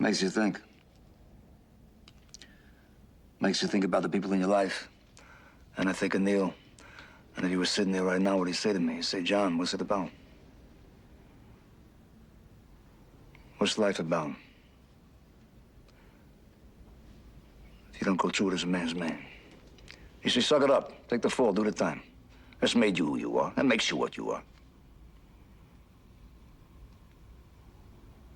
Makes you think. Makes you think about the people in your life. And I think of Neil. And if he was sitting there right now, what'd he say to me? He'd say, John, what's it about? What's life about? If you don't go through it as a man's man. You say, suck it up. Take the fall, do the time. That's made you who you are. That makes you what you are.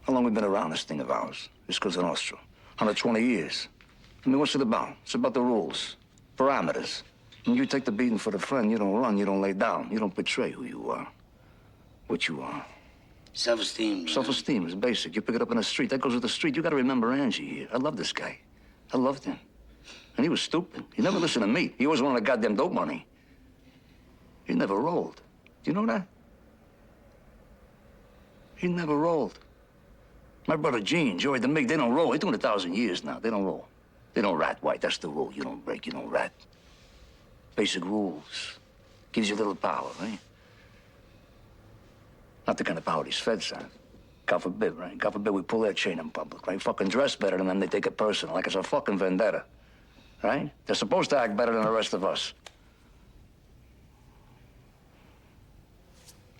How long we been around this thing of ours? This Cosa Nostra. 120 years. I mean, what's it about? It's about the rules, parameters. When you take the beating for the friend, you don't run, you don't lay down. You don't betray who you are, what you are. Self-esteem. Self-esteem is basic. You pick it up in the street. That goes with the street. You got to remember Angie here. I love this guy. I loved him. And he was stupid. He never listened to me. He always wanted the goddamn dope money. He never rolled. Do you know that? He never rolled. My brother Gene, Joey, the Mig, they don't roll. They're doing 1,000 years now. They don't roll. They don't rat, White. That's the rule. You don't break, you don't rat. Basic rules. Gives you a little power, right? Not the kind of power these feds have. God forbid, right? God forbid we pull their chain in public, right? Fucking dress better than them, they take it personal, like it's a fucking vendetta, right? They're supposed to act better than the rest of us.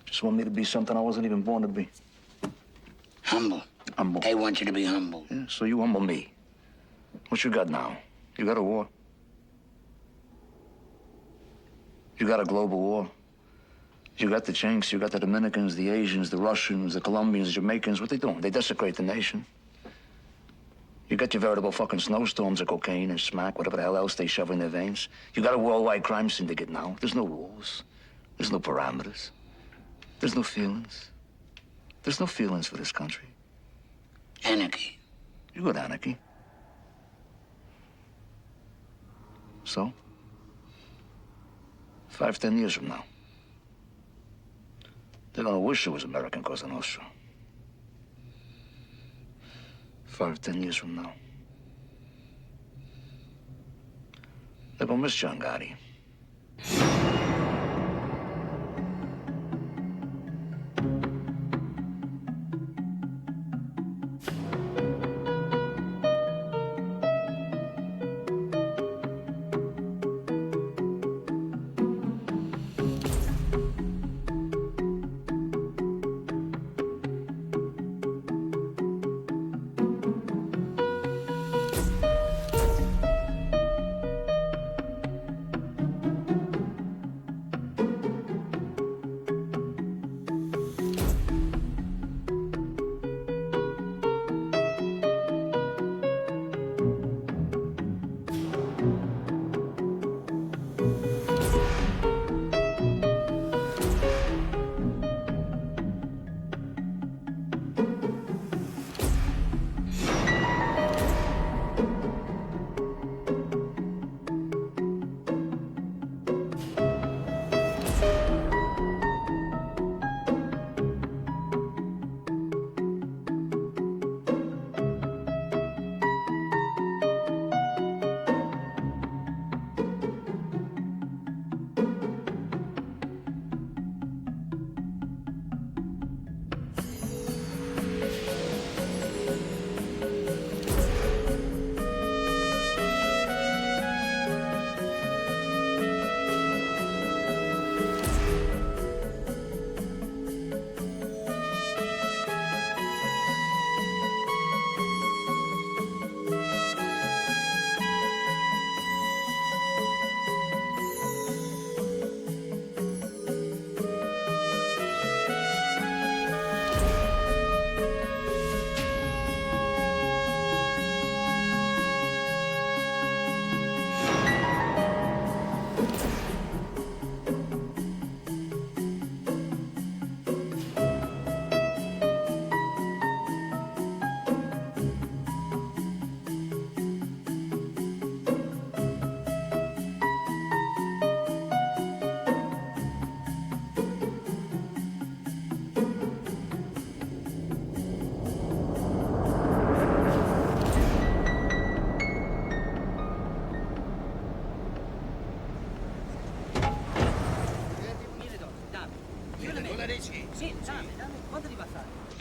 Just want me to be something I wasn't even born to be. Humble. Humble. They want you to be humble. Yeah, so you humble me. What you got now? You got a war? You got a global war? You got the Chinks, you got the Dominicans, the Asians, the Russians, the Colombians, the Jamaicans. What they doing? They desecrate the nation. You got your veritable fucking snowstorms of cocaine and smack, whatever the hell else they shove in their veins. You got a worldwide crime syndicate now. There's no rules. There's no parameters. There's no feelings. There's no feelings for this country. Anarchy. You got anarchy. So? 5, 10 years from now, they're gonna wish it was American Cosa Nostra. 5, 10 years from now. They're gonna miss John Gotti.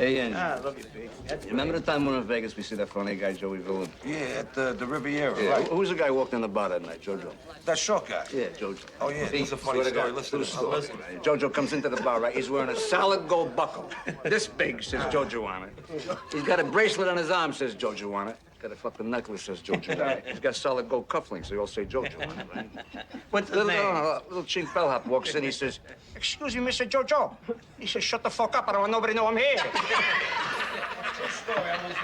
Hey, Angie. I love you, Big. You remember the time we were in Vegas, we see that funny guy, Joey Villain? Yeah, at the Riviera, Yeah, right? who's the guy who walked in the bar that night, Jojo? That short guy. Yeah, Jojo. Oh, yeah, this is a funny Swear to story. God, Listen to true this. story. Jojo comes into the bar, right? He's wearing a solid gold buckle. This big, says Jojo on it. He's got a bracelet on his arm, says Jojo on it. Got a fucking necklace, says Jojo on it. He's got solid gold cufflinks, they all say Jojo on it, right? What's his name? Little chink bellhop walks in, he says, "Excuse me, Mr. Jojo." He says, "Shut the fuck up, I don't want nobody to know I'm here." True story, I was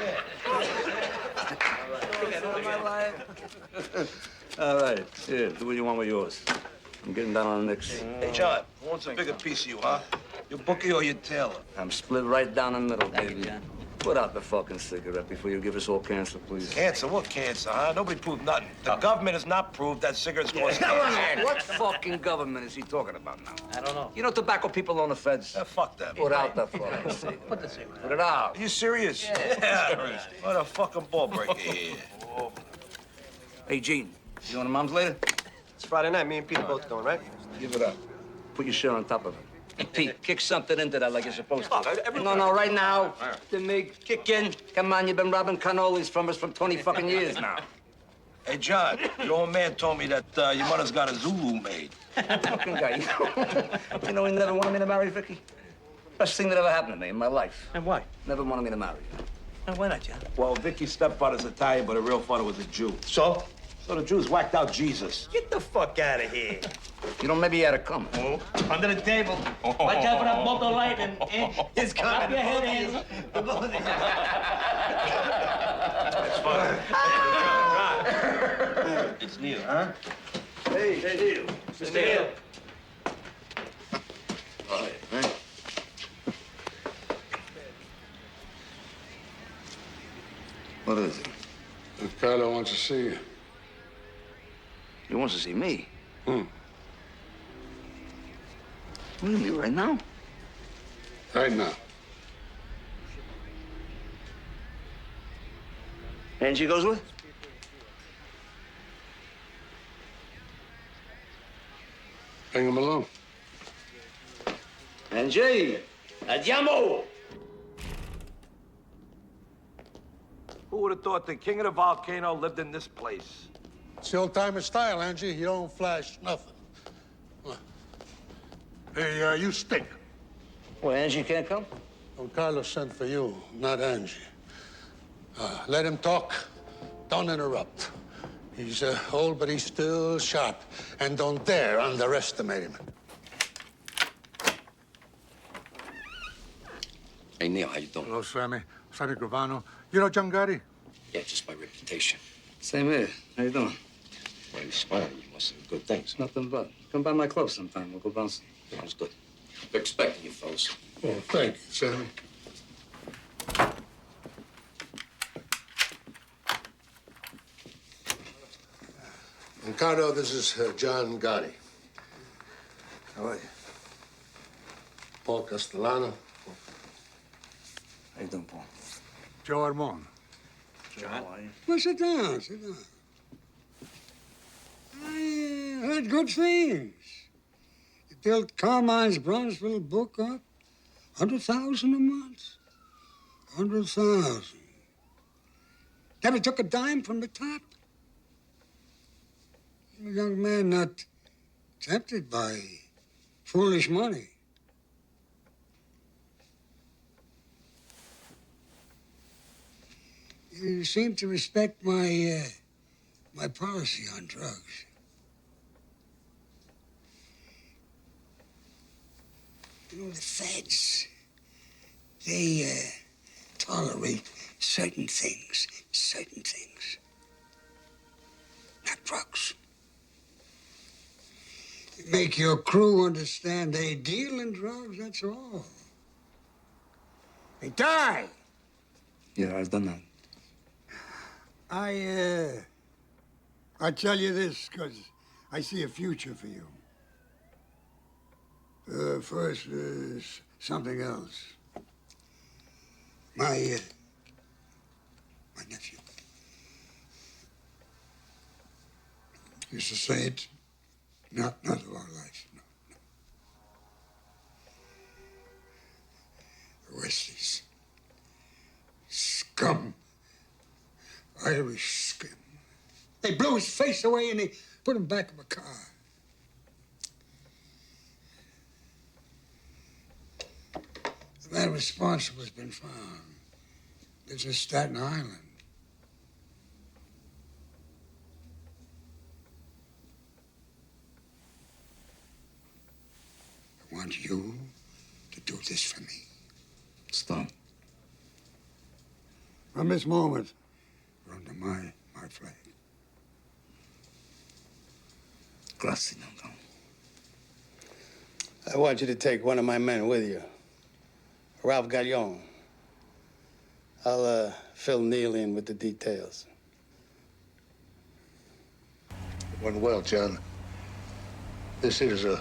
there. All right, here, do what you want with yours. I'm getting down on the Knicks. Hey, John, who wants a bigger piece of you, huh? Your bookie or your tailor? I'm split right down the middle, Thank baby. you, John. Put out the fucking cigarette before you give us all cancer, please. Cancer? What cancer, huh? Nobody proved nothing. The government has not proved that cigarettes cause cancer. What fucking government is he talking about now? I don't know. You know tobacco people own the feds? Fuck them. Put out the fucking cigarette. Put the cigarette. Put it out. Are you serious? Yeah. What a fucking ball breaker here. Hey, Gene, you going to Mom's later? It's Friday night. Me and Pete are both going, right? Give it up. Put your shirt on top of it. And Pete, kick something into that like you're supposed to. every- No, right now. The Mig, kick in. Come on, you've been robbing cannolis from us for 20 fucking years now. Hey, John, your old man told me that your mother's got a Zulu maid. Fucking guy. You know he never wanted me to marry Vicky? Best thing that ever happened to me in my life. And why? Never wanted me to marry her. And why not, John? Well, Vicky's stepfather's Italian, but her real father was a Jew. So? So the Jews whacked out Jesus. Get the fuck out of here. You know, maybe he had it coming. Oh, under the table. Watch out for that bolt of lightning. It's coming. Clap your head, Angie. That's fine. It's Neil, huh? Hey, Neil. Mr. Neil. All right, man. What is it? Ricardo wants to see you. He wants to see me. Hmm. What do you mean, right now? Right now. Angie goes with? Bring him along. Angie! Andiamo! Who would have thought the king of the volcano lived in this place? It's the old-timer style, Angie. You don't flash nothing. Hey, you stink. Well, Angie can't come? Don Carlos sent for you, not Angie. Let him talk. Don't interrupt. He's old, but he's still sharp. And don't dare underestimate him. Hey, Neil, how you doing? Hello, Sammy. Sammy Gravano. You know John Gotti? Yeah, just my reputation. Same here. How you doing? Why are you smiling? You must have good things. Nothing but. Come by my club sometime. We'll go bouncing. Sounds good. We're expecting you, fellas. Oh, thank you, Sammy. Ricardo, this is John Gotti. How are you? Paul Castellano. How you doing, Paul? Joe Armand. John? How are you? Well, sit down, sit down. I heard good things. You built Carmine's Bronzeville book up. 100,000 a month. 100,000. Never took a dime from the top. A young man not tempted by foolish money. You seem to respect my policy on drugs. You know, the feds, they tolerate certain things. Not drugs. You make your crew understand they deal in drugs, that's all. They die. Yeah, I've done that. I tell you this because I see a future for you. First, something else. My nephew used to say it. Not of our life, no. The Wesleys. scum. Irish scum. They blew his face away and they put him back in the car. The man responsible has been found. Lives in Staten Island. I want you to do this for me. It's done. From this moment, you're under my flag. Grazie, Don Carlo. I want you to take one of my men with you. Ralph Gaglione. I'll fill Neil in with the details. It went well, John. This is a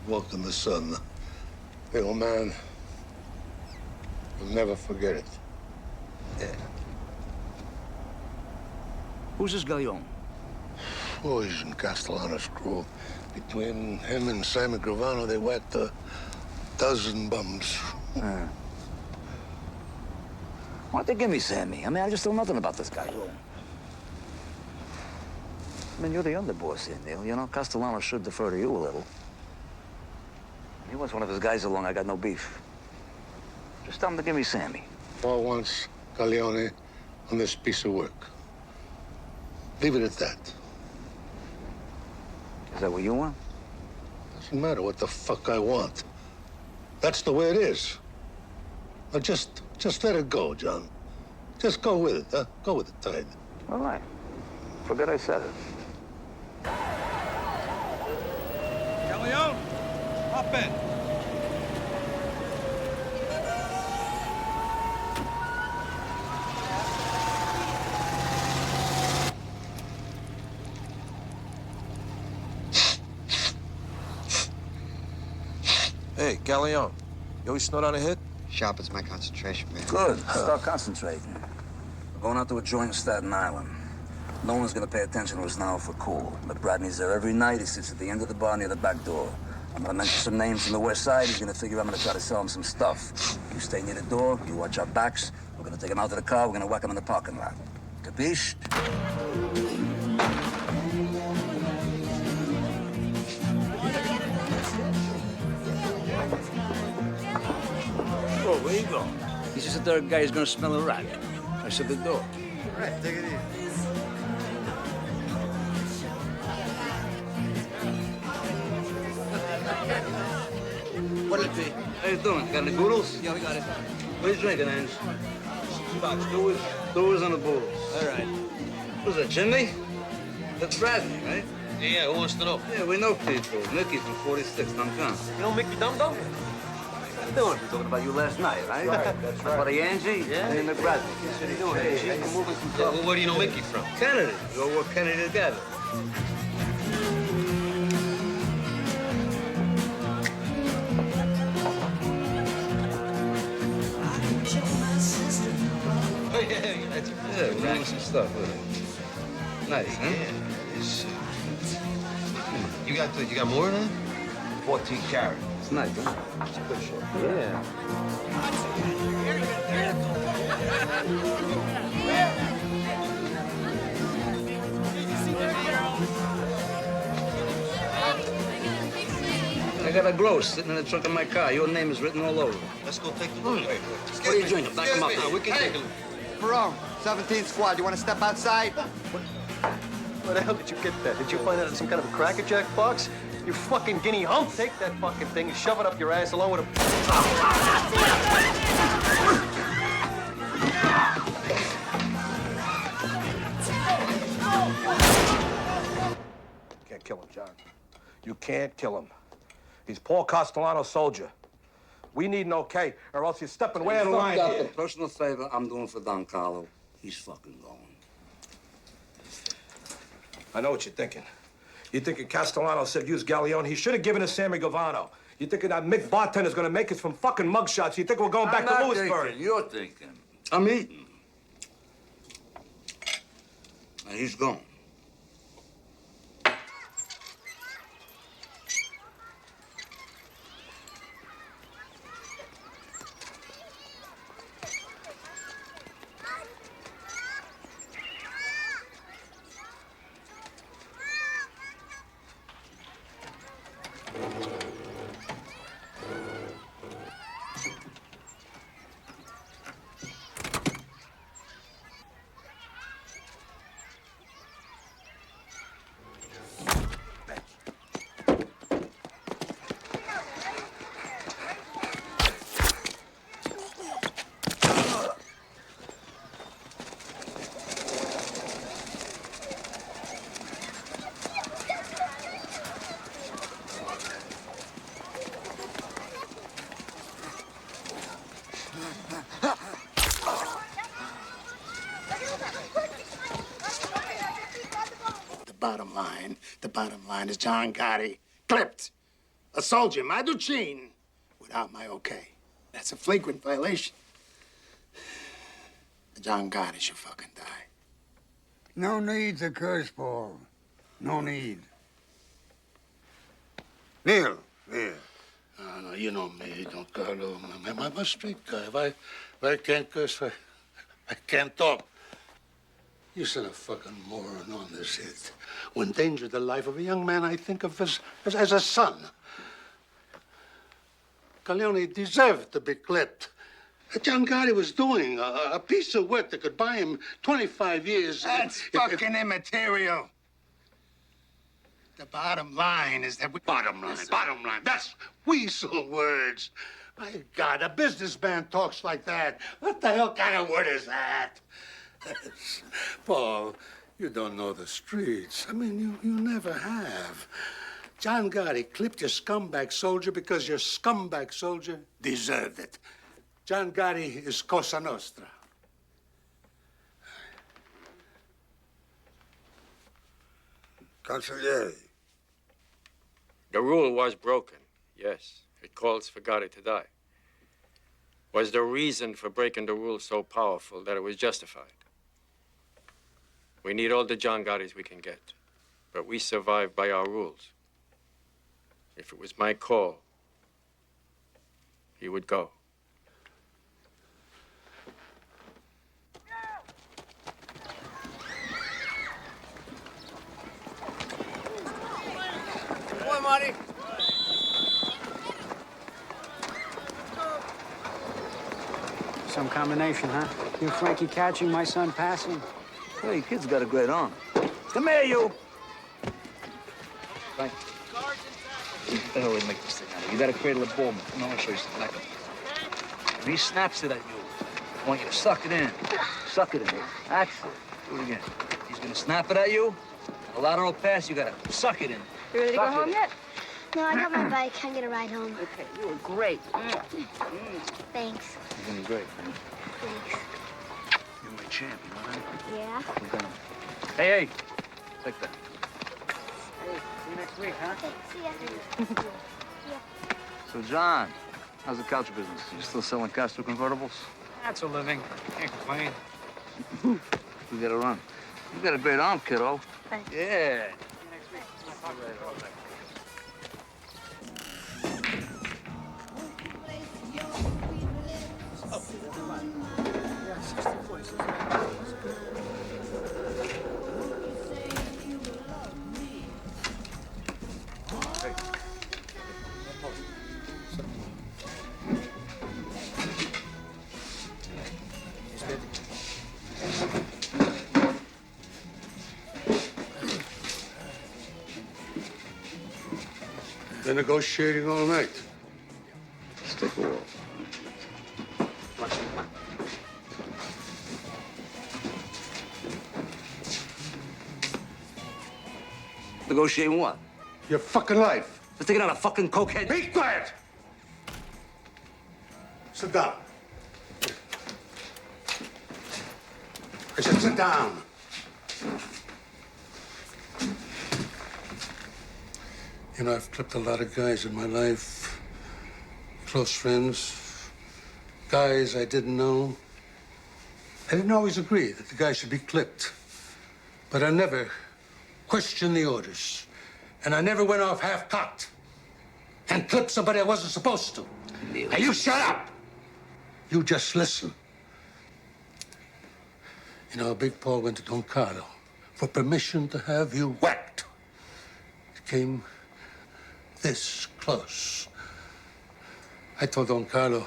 walk in the sun. The old man will never forget it. Yeah. Who's this Gaglione? Oh, he's in Castellano's crew. Between him and Sammy Gravano, they whacked a dozen bums. Why don't they give me Sammy? I mean, I just know nothing about this guy. I mean, you're the underboss here, Neil. You know, Castellano should defer to you a little. He wants one of his guys along. I got no beef. Just tell him to give me Sammy. Paul wants Gaglione on this piece of work. Leave it at that. Is that what you want? Doesn't matter what the fuck I want. That's the way it is. Now just let it go, John. Just go with it, huh? Go with the tide. All right. Forget I said it. Galleon, hop in. Hey, Galleon, you always snort on a hit? Sharpens my concentration, man. Good. Start concentrating. We're going out to a joint in Staten Island. No one's gonna pay attention to us now if we're cool. But Bradley's there every night. He sits at the end of the bar near the back door. I'm gonna mention some names from the west side. He's gonna figure I'm gonna try to sell him some stuff. You stay near the door. You watch our backs. We're gonna take him out to the car. We're gonna whack him in the parking lot. Capiche? Oh, where you going? He's just a third guy who's gonna smell a rat. I said the door. All right, take it easy. What'll it be? How you doing? Got any boodles? Yeah, we got it. What are you drinking, Ange? Scotch. Doers and the boodles. All right. Who's that, Jimmy? That's Bradley, right? Yeah, who wants to know? Yeah, we know people. Mickey from 46, Duncan. You know Mickey Dum Dum? What are you doing? We're talking about you last night, right? That's right. Buddy Angie? Yeah. And Bradley. What are you doing, Angie? I'm moving some stuff. Well, where do you know Mickey from? Kennedy. We all work Kennedy together. Oh, yeah, that's Yeah, we're doing some stuff with it. Nice, huh? You got more of that? 14 carat. It's nice, huh? It's a good show. Yeah. I got a glow sitting in the trunk of my car. Your name is written all over it. Let's go take a look. What are you drinking? Back him up. Now, we can take a look. Perone, 17th squad. You want to step outside? Where the hell did you get that? Did you find that in some kind of a Cracker Jack box? You fucking guinea hump. Take that fucking thing and shove it up your ass along with a... Can't kill him, John. You can't kill him. He's Paul Castellano's soldier. We need an okay, or else you're stepping way out of line A here. personal favor I'm doing for Don Carlo. He's fucking going. I know what you're thinking. You're thinking Castellano said use Galleon. He should have given us Sammy Gravano. You're thinking that Mick Bartender's gonna make us from fucking mugshots. You think we're going back to Lewisburg. You're thinking. I'm eating. And he's gone. bottom line is John Gotti clipped a soldier, Maduchin, without my okay. That's a flagrant violation. John Gotti should fucking die. No need to curse, Paul. No need. Neil, here. No, you know me, Don Carlo. I'm a straight guy. If I can't curse, I can't talk. You sent a fucking moron on this hit. Who endangered the life of a young man I think of as a son. Corleone deserved to be clipped. John Gotti was doing a piece of work that could buy him 25 years. That's fucking immaterial. The bottom line is that we... Bottom line. That's weasel words. My God, a businessman talks like that. What the hell kind of word is that? Paul, you don't know the streets. I mean, you never have. John Gotti clipped your scumbag soldier because your scumbag soldier deserved it. John Gotti is Cosa Nostra. Consigliere. The rule was broken, yes. It calls for Gotti to die. Was the reason for breaking the rule so powerful that it was justified? We need all the John Gottis we can get, but we survive by our rules. If it was my call, he would go. Come on, Marty. Some combination, huh? You Frankie catching, my son passing. Hey, kid's got a great arm. Come here, you. Frank. What the hell we make this thing out of? You gotta cradle a ball. Come on, I'll show you something. Like when he snaps it at you, I want you to suck it in. Suck it in. That's it. Do it again. He's gonna snap it at you. A lateral pass, you gotta suck it in. You ready to go Suck it home in. yet? No, I got my bike. Can't get a ride home. Okay, you were great. Thanks. You're doing great, man. Thanks. You're my champ, you know that? Yeah? We're gonna... Hey, take that. Hey, see you next week, huh? Okay, see ya. So, John, how's the couch business? You still selling Castro convertibles? That's a living. Can't complain. We gotta run. You got a great arm, kiddo. Thanks. Yeah. See you next week. They're negotiating all night. Let's take a walk. Negotiating what? Your fucking life. They're taking out a fucking cokehead. Be quiet! Sit down. I said sit down. You know, I've clipped a lot of guys in my life. Close friends. Guys I didn't know. I didn't always agree that the guy should be clipped. But I never questioned the orders. And I never went off half-cocked and clipped somebody I wasn't supposed to. Now, you shut up! You just listen. You know, Big Paul went to Don Carlo for permission to have you whacked. It came this close. I told Don Carlo,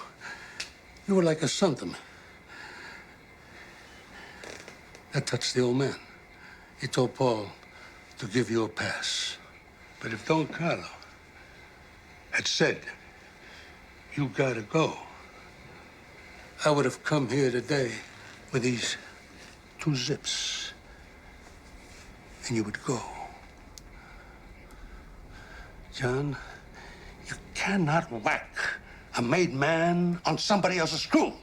you were like a son to me. That touched the old man. He told Paul to give you a pass. But if Don Carlo had said, you gotta go, I would have come here today with these 2 zips, and you would go. John, you cannot whack a made man on somebody else's crew.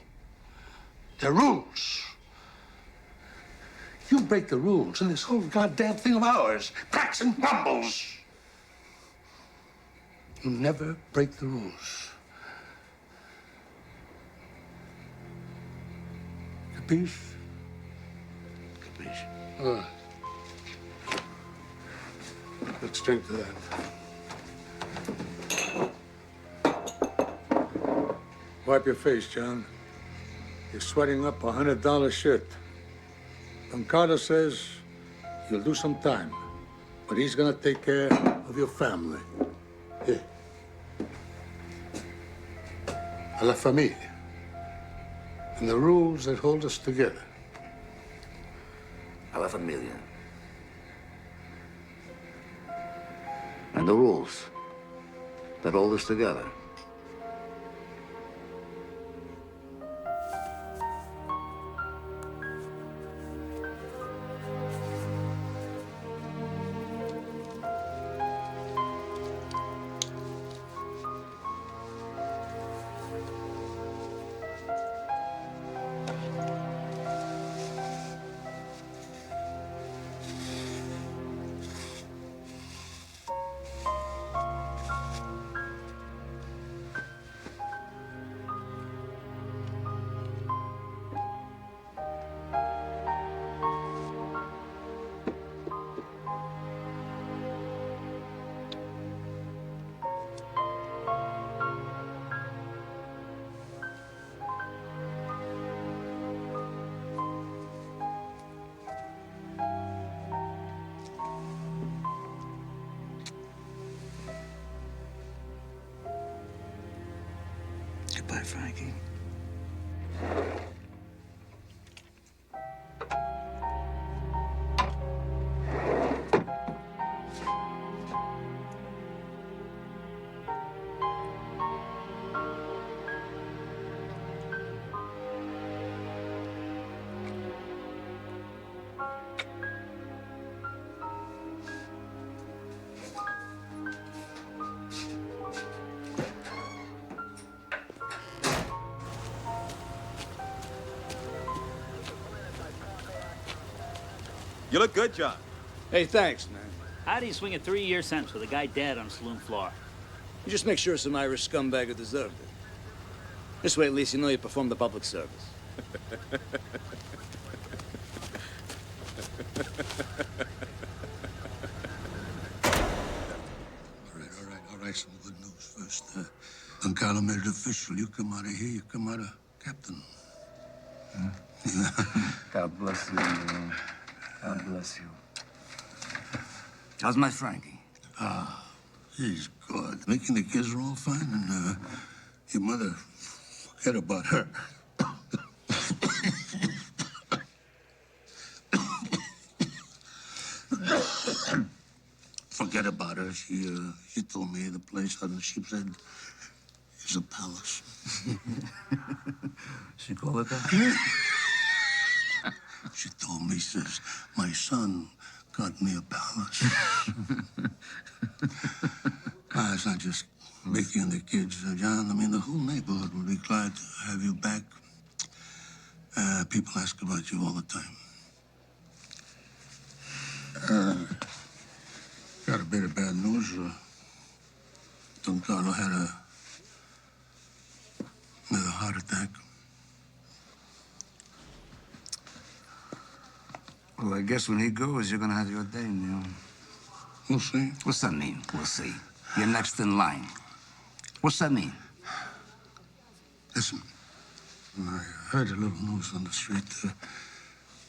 There are rules. You break the rules in this whole goddamn thing of ours. Cracks and crumbles. You never break the rules. Capiche? Capiche. All right. Let's drink to that. Wipe your face, John. You're sweating up a $100 shirt. Don Carlos says you'll do some time, but he's gonna take care of your family. Here. A la familia. And the rules that hold us together. A la familia. And the rules that hold us together. Goodbye, Frankie. You look good, John. Hey, thanks, man. How do you swing a 3-year sentence with a guy dead on a saloon floor? You just make sure some Irish scumbag who deserved it. This way, at least, you know you performed the public service. All right, some good news first. Don Carlo made it official. You come out of here, you come out of captain. God bless you. God bless you. How's my Frankie? He's good. Making the kids are all fine, and your mother, forget about her. Forget about her. She told me the place on the Sheep's Head is a palace. She called it that? She told me, says, my son got me a palace. It's not just Mickey and the kids, John. I mean, the whole neighborhood will be glad to have you back. People ask about you all the time. Got a bit of bad news. Don Carlo had another heart attack. Well, I guess when he goes, you're gonna have your day, Neil. We'll see. What's that mean? We'll see. You're next in line. What's that mean? Listen, I heard a little news on the street.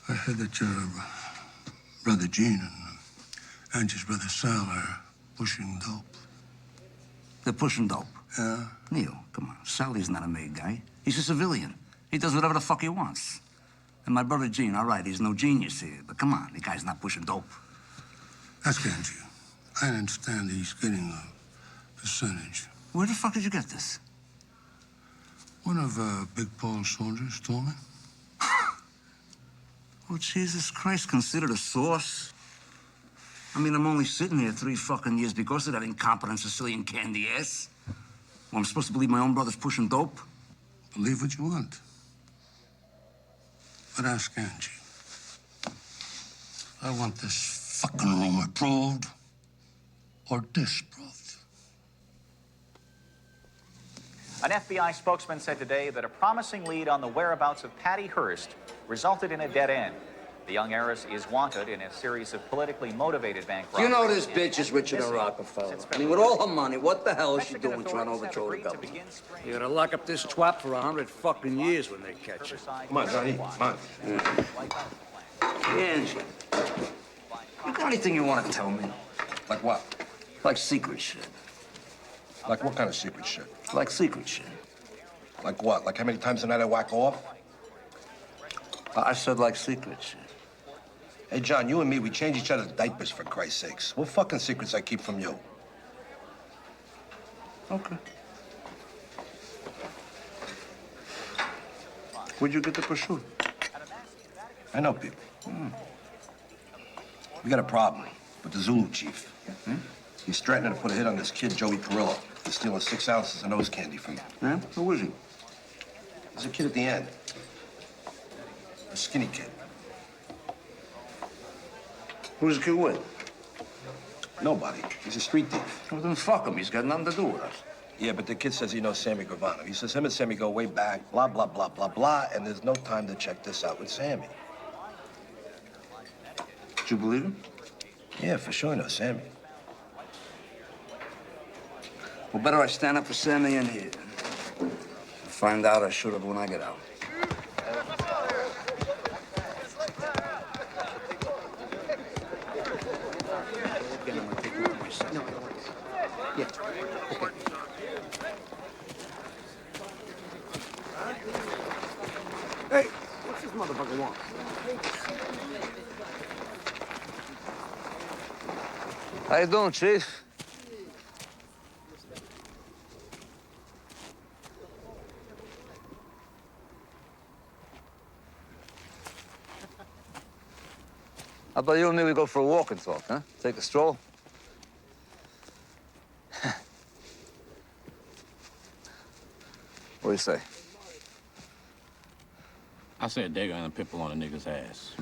I heard that your brother Gene and Angie's brother Sal are pushing dope. They're pushing dope? Yeah. Neil, come on. Sally's not a made guy. He's a civilian. He does whatever the fuck he wants. And my brother Gene, all right, he's no genius here, but come on, the guy's not pushing dope. Ask Angie. I understand he's getting a percentage. Where the fuck did you get this? One of Big Paul's soldiers told me. Oh, Jesus Christ, considered a source? I mean, I'm only sitting here 3 fucking years because of that incompetent Sicilian candy ass. Well, I'm supposed to believe my own brother's pushing dope? Believe what you want. But ask Angie. I want this fucking room approved or disproved. An FBI spokesman said today that a promising lead on the whereabouts of Patty Hearst resulted in a dead end. The young heiress is wanted in a series of politically motivated bank robberies. You know this bitch is richer than Rockefeller. I mean, with all her money, what the hell is she doing trying to overthrow the government? You're gonna lock up this twat for 100 fucking years when they catch her. Come on, Johnny. Come on. Angie, you got anything you want to tell me? Like what? Like secret shit. Like what kind of secret shit? Like secret shit. Like what? Like how many times a night I whack off? I said like secret shit. Hey, John, you and me, we change each other's diapers, for Christ's sakes. What fucking secrets I keep from you? Okay. Where'd you get the prosciutto? I know people. We got a problem with the Zulu chief. He's threatening to put a hit on this kid, Joey Perillo. He's stealing 6 ounces of nose candy from him. Yeah? Who is he? There's a kid at the end. A skinny kid. Who's the kid with? Nobody. He's a street thief. Well, then fuck him. He's got nothing to do with us. Yeah, but the kid says he knows Sammy Gravano. He says him and Sammy go way back, blah, blah, blah, blah, blah, and there's no time to check this out with Sammy. Do you believe him? Yeah, for sure I know Sammy. Well, better I stand up for Sammy in here. Find out I should have when I get out. Hey, what's this motherfucker want? How you doing, Chief? How about you and me, we go for a walk and talk, huh? Take a stroll? What do you say? I said they're gonna pimple on a nigga's ass.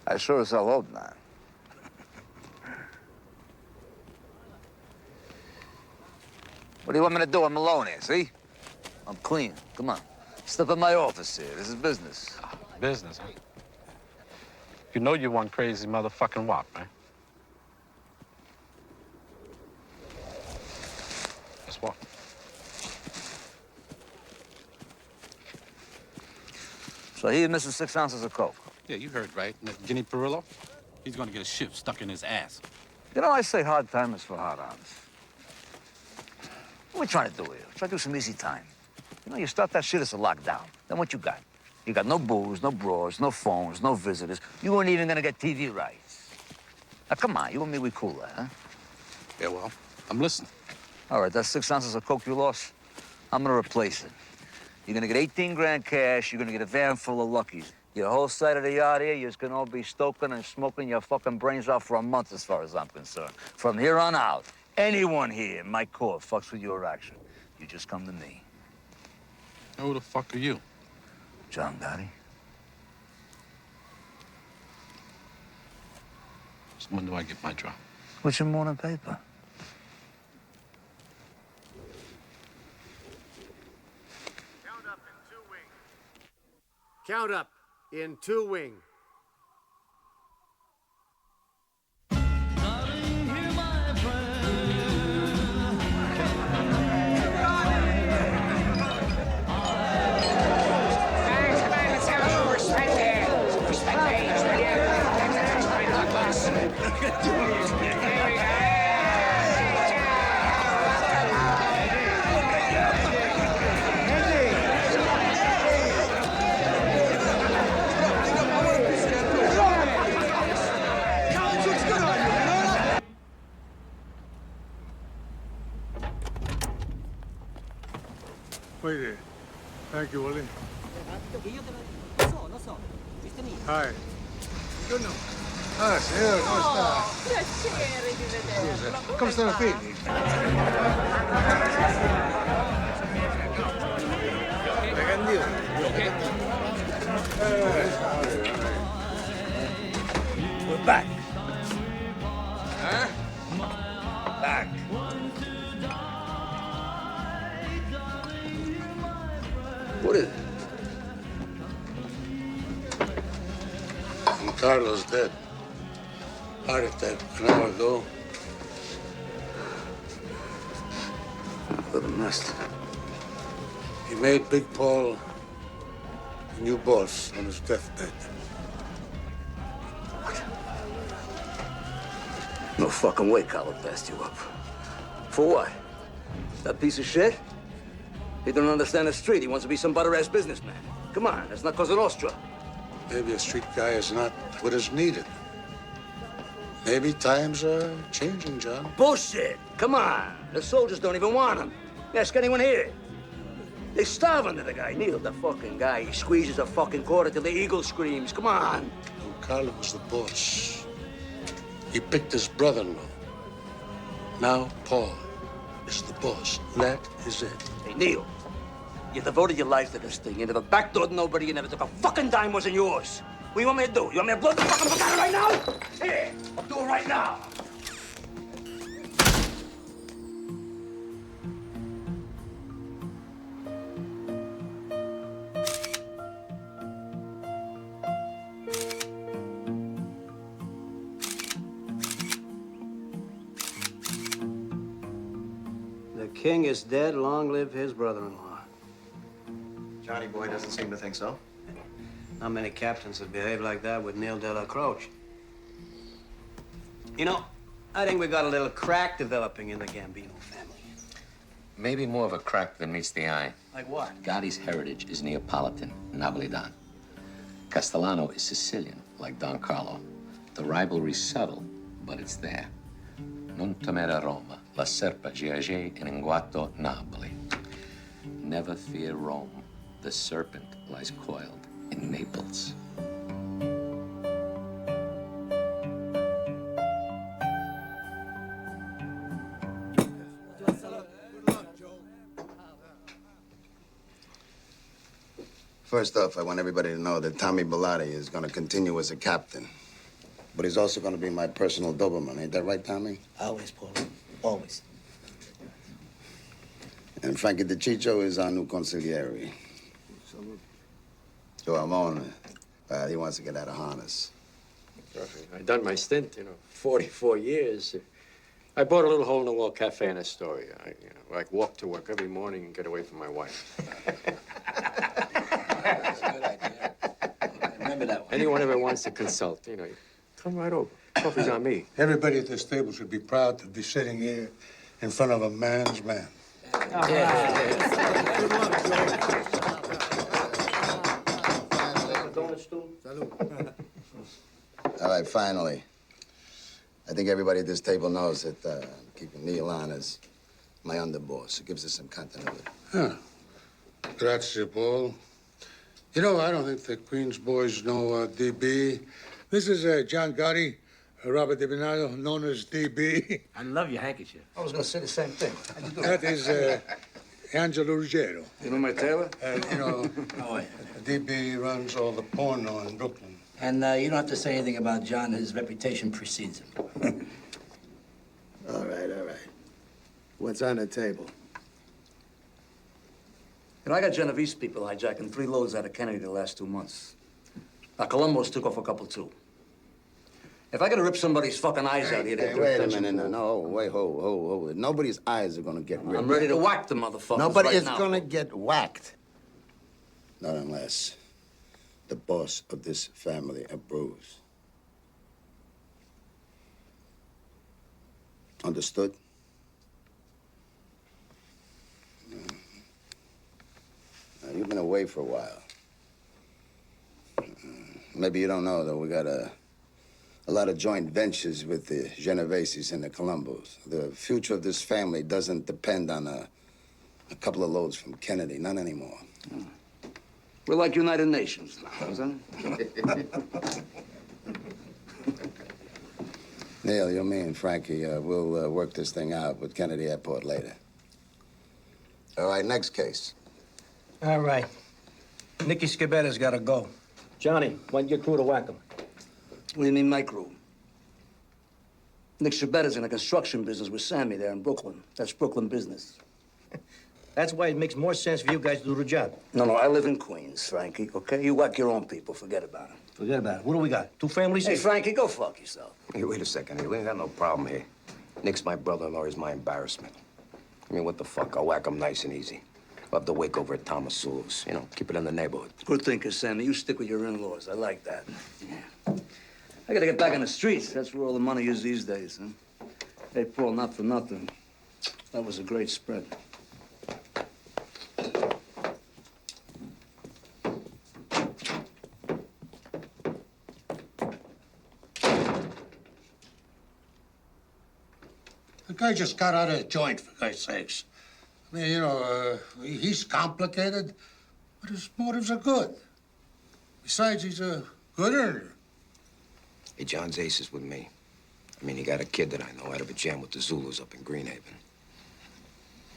I sure as hell hope not. What do you want me to do? I'm alone here, see? I'm clean. Come on. Step in my office here. This is business. Business, huh? You know you one crazy motherfucking wop, man. Let's walk. So he missing 6 ounces of coke. Yeah, you heard right. And that Guinea Perillo, he's gonna get a ship stuck in his ass. You know, I say hard time is for hard-ons. What are we trying to do here? Try to do some easy time. You know, you start that shit as a lockdown. Then what you got? You got no booze, no bras, no phones, no visitors. You weren't even gonna get TV rights. Now, come on, you and me, we cooler, huh? Yeah, well, I'm listening. All right, that's 6 ounces of coke you lost. I'm gonna replace it. You're gonna get 18 grand cash. You're gonna get a van full of luckies. Your whole side of the yard here, you're just gonna all be stoking and smoking your fucking brains off for a month, as far as I'm concerned. From here on out, anyone here in my court fucks with your action, you just come to me. Who the fuck are you? John Gotti. So when do I get my drop? What's your morning paper? Count up in 2 wing. Wait there. Thank you, Willie. Hi. Buongiorno. Ah, signora, come sta? Piacere di vederla. Scusa, come stanno i figli? Ragandino. We're back. Carlo's dead. Heart attack an hour ago. What a mess. He made Big Paul a new boss on his deathbed. No fucking way Carlo passed you up. For what? That piece of shit? He don't understand the street. He wants to be some butter-ass businessman. Come on, that's not Cosa Nostra. Maybe a street guy is not what is needed. Maybe times are changing, John. Bullshit! Come on. The soldiers don't even want him. Ask anyone here. They starve under the guy. Neil, the fucking guy. He squeezes a fucking quarter till the eagle screams. Come on. Well, Carlo was the boss. He picked his brother-in-law. Now Paul is the boss. That is it. Hey, Neil, you devoted your life to this thing. You never backdoored nobody. You never took a fucking dime wasn't yours. What do you want me to do? You want me to blow the fucking book out right now? Here, I'll do it right now. The king is dead. Long live his brother-in-law. Johnny boy doesn't seem to think so. Not many captains would behave like that with Neil de la Croce. You know, I think we got a little crack developing in the Gambino family. Maybe more of a crack than meets the eye. Like what? Gotti's heritage is Neapolitan, Napolitan. Castellano is Sicilian, like Don Carlo. The rivalry's subtle, but it's there. Non temere Roma, la serpa giage in inguato Napoli. Never fear Rome. The serpent lies coiled in Naples. First off, I want everybody to know that Tommy Bellotti is going to continue as a captain. But he's also going to be my personal Doberman. Ain't that right, Tommy? Always, Paul. Always. And Frankie DeCiccio is our new consigliere. So Armand, he wants to get out of harness. I done my stint, 44 years. I bought a little hole-in-the-wall cafe in Astoria. I walk to work every morning and get away from my wife. That's a good idea. Remember that one. Anyone ever wants to consult, come right over. Coffee's on me. Everybody at this table should be proud to be sitting here in front of a man's man. All right, finally. I think everybody at this table knows that I'm keeping Neil on as my underboss. It gives us some continuity. Huh. Grazie, Paul. You know, I don't think the Queen's boys know DB. This is John Gotti, Robert DiBernardo, known as DB. I love your handkerchief. I was going to say the same thing. That is Angelo Ruggiero. You know my tailor? DB runs all the porno in Brooklyn. And you don't have to say anything about John. His reputation precedes him. All right. What's on the table? I got Genovese people hijacking 3 loads out of Kennedy the last 2 months. Now, Colombo's took off a couple, too. If I gotta rip somebody's fucking eyes out here... Hey, wait a minute. No, wait, hold. Nobody's eyes are gonna get ripped. I'm ready to whack the motherfuckers Nobody right is now. gonna get whacked. Not unless the boss of this family approves. Understood? Now, you've been away for a while. Maybe you don't know that we got a lot of joint ventures with the Genoveses and the Colombos. The future of this family doesn't depend on a couple of loads from Kennedy. Not anymore. We're like United Nations now, isn't it? Neil, you, me, and Frankie, we'll work this thing out with Kennedy Airport later. All right, next case. All right. Nicky Scabetta's got to go. Johnny, want your crew to whack him? What do you mean, my crew? Nick Shabetta's in a construction business with Sammy there in Brooklyn. That's Brooklyn business. That's why it makes more sense for you guys to do the job. No, I live in Queens, Frankie, okay? You whack your own people. Forget about it. Forget about it. What do we got? 2 families? Hey, Frankie, go fuck yourself. Hey, wait a second. Hey, we ain't got no problem here. Nick's my brother-in-law. He's my embarrassment. I mean, what the fuck? I'll whack him nice and easy. We'll have to wake over at Thomas Sewell's. You know, keep it in the neighborhood. Good thinking, Sammy. You stick with your in-laws. I like that. Yeah. I gotta get back on the streets. That's where all the money is these days, huh? Hey, Paul, not for nothing. That was a great spread. The guy just got out of a joint, for God's sakes. I mean, you know, he's complicated, but his motives are good. Besides, he's a good earner. Hey, John's ace is with me. I mean, he got a kid that I know out of a jam with the Zulus up in Greenhaven.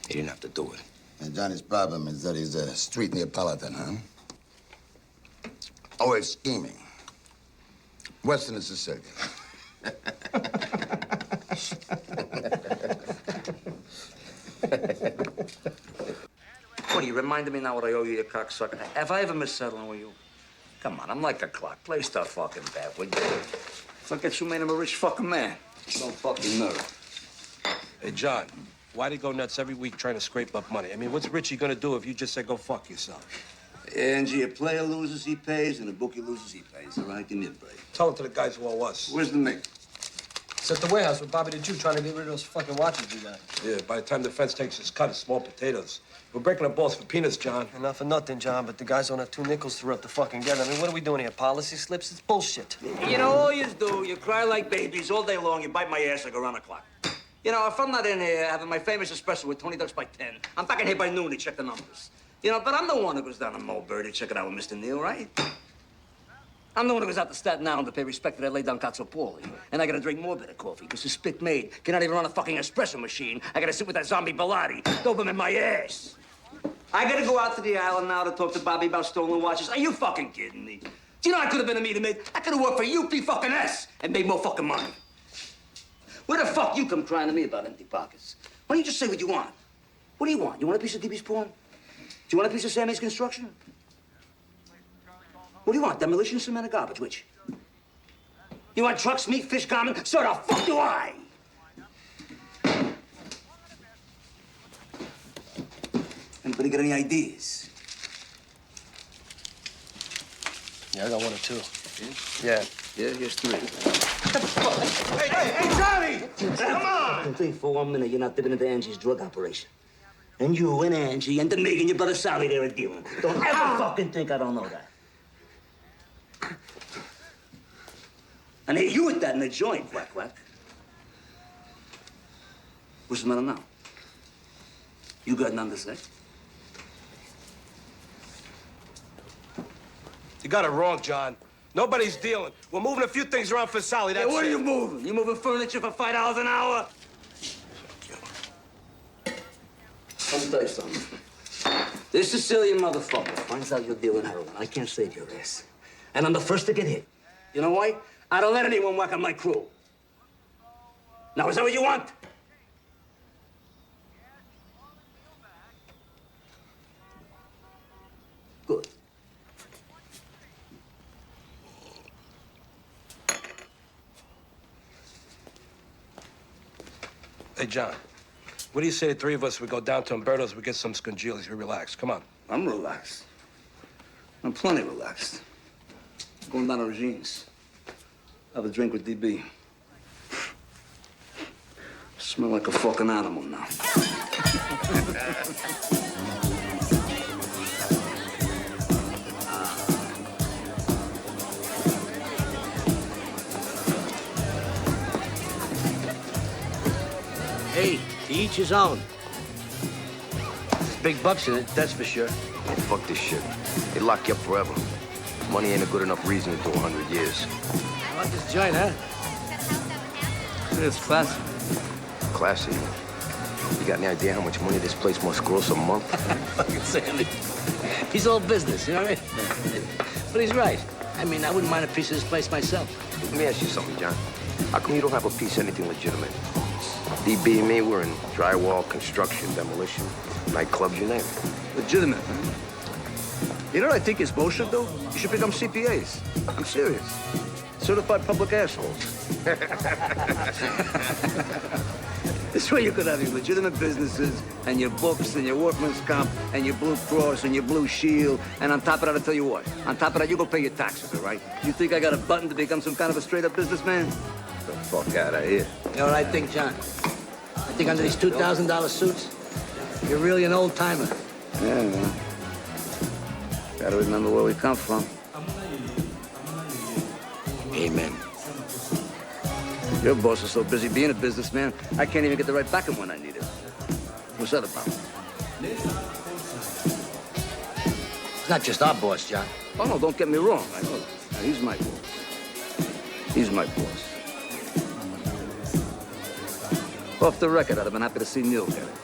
He didn't have to do it. And Johnny's problem is that he's a street Neapolitan, huh? Always scheming. Western and Sicilian. What, you reminded me now what I owe you, you cocksucker? Have I ever missed settling with you? Come on, I'm like a clock. Play stuff fucking bad, would you? Look at you made him a rich fucking man. Don't fucking nerve. Hey, John, why'd he go nuts every week trying to scrape up money? I mean, what's Richie gonna do if you just say go fuck yourself? Angie, a player loses, he pays, and a bookie loses, he pays. All right, give me a break. Tell it to the guys who owe us. Where's the mate? It's at the warehouse with Bobby the Jew trying to get rid of those fucking watches you got. Yeah, by the time the fence takes his cut, it's small potatoes. We're breaking the balls for peanuts, John. Enough for nothing, John, but the guys don't have 2 nickels to rub the fucking get. I mean, what are we doing here? Policy slips? It's bullshit. You know, all you do, you cry like babies all day long, you bite my ass like around the clock. You know, if I'm not in here having my famous espresso with 20 ducks by 10, I'm back in here by noon to check the numbers. You know, but I'm the one who goes down to Mulberry to check it out with Mr. Neal, right? I'm the one who goes out to Staten Island to pay respect to that lay-down Cazzopoli. And I gotta drink more bitter coffee, because the spit maid cannot even run a fucking espresso machine. I gotta sit with that zombie Bilotti, dope him in my ass. I gotta go out to the island now to talk to Bobby about stolen watches. Are you fucking kidding me? Do you know I could have been a meter maid? I could have worked for UP and made more fucking money. Where the fuck you come crying to me about empty pockets? Why don't you just say what you want? What do you want? You want a piece of DB's porn? Do you want a piece of Sammy's construction? What do you want? Demolition, cement, or garbage? Which? You want trucks, meat, fish, common? So the fuck do I? Anybody got any ideas? Yeah, I got 1 or 2. Yeah? Yeah, here's 3. Hey, Johnny! Come on! Don't think for 1 minute you're not dipping into Angie's drug operation. And you and Angie and the Megan, your brother Sally, they're a dealing. Don't ever fucking think I don't know that. And hey, you with that in the joint, quack, quack. What's the matter now? You got nothing to say? You got it wrong, John. Nobody's dealing. We're moving a few things around for Sally, that's Hey, what it. are you moving? You moving furniture for $5 an hour? Let me tell you something. This Sicilian motherfucker finds out you're dealing heroin. I can't save your ass. And I'm the first to get hit. You know why? I don't let anyone whack on my crew. Now, is that what you want? Good. Hey, John, what do you say the 3 of us, we go down to Umberto's, we get some scongilis, we relax. Come on. I'm relaxed. I'm plenty relaxed. Going down to Regine's. Have a drink with DB. Smell like a fucking animal now. Hey, to each his own. There's big bucks in it, that's for sure. Hey, fuck this shit. They lock you up forever. Money ain't a good enough reason to do 100 years. I like this joint, huh? It's classy. Classy. You got any idea how much money this place must gross a month? Fucking Sandy. He's all business, you know what I mean? But he's right. I mean, I wouldn't mind a piece of this place myself. Let me ask you something, John. How come you don't have a piece of anything legitimate? DB and me, we're in drywall, construction, demolition, nightclubs, you name it. Legitimate, huh? You know what I think is bullshit, though? You should become CPAs. I'm serious. Certified public assholes. This way you could have your legitimate businesses and your books and your workman's comp and your Blue Cross and your Blue Shield. And on top of that, I'll tell you what. On top of that, you go pay your taxes, all right? You think I got a button to become some kind of a straight-up businessman? Get the fuck out of here. You know what I think, John? I think under these $2,000 suits, you're really an old-timer. Yeah, man. Gotta remember where we come from. Amen. Your boss is so busy being a businessman, I can't even get the right back of when I need it. What's that about? It's not just our boss, John. Oh, no, don't get me wrong. I know that. Now, he's my boss. He's my boss. Off the record, I'd have been happy to see Neil get it.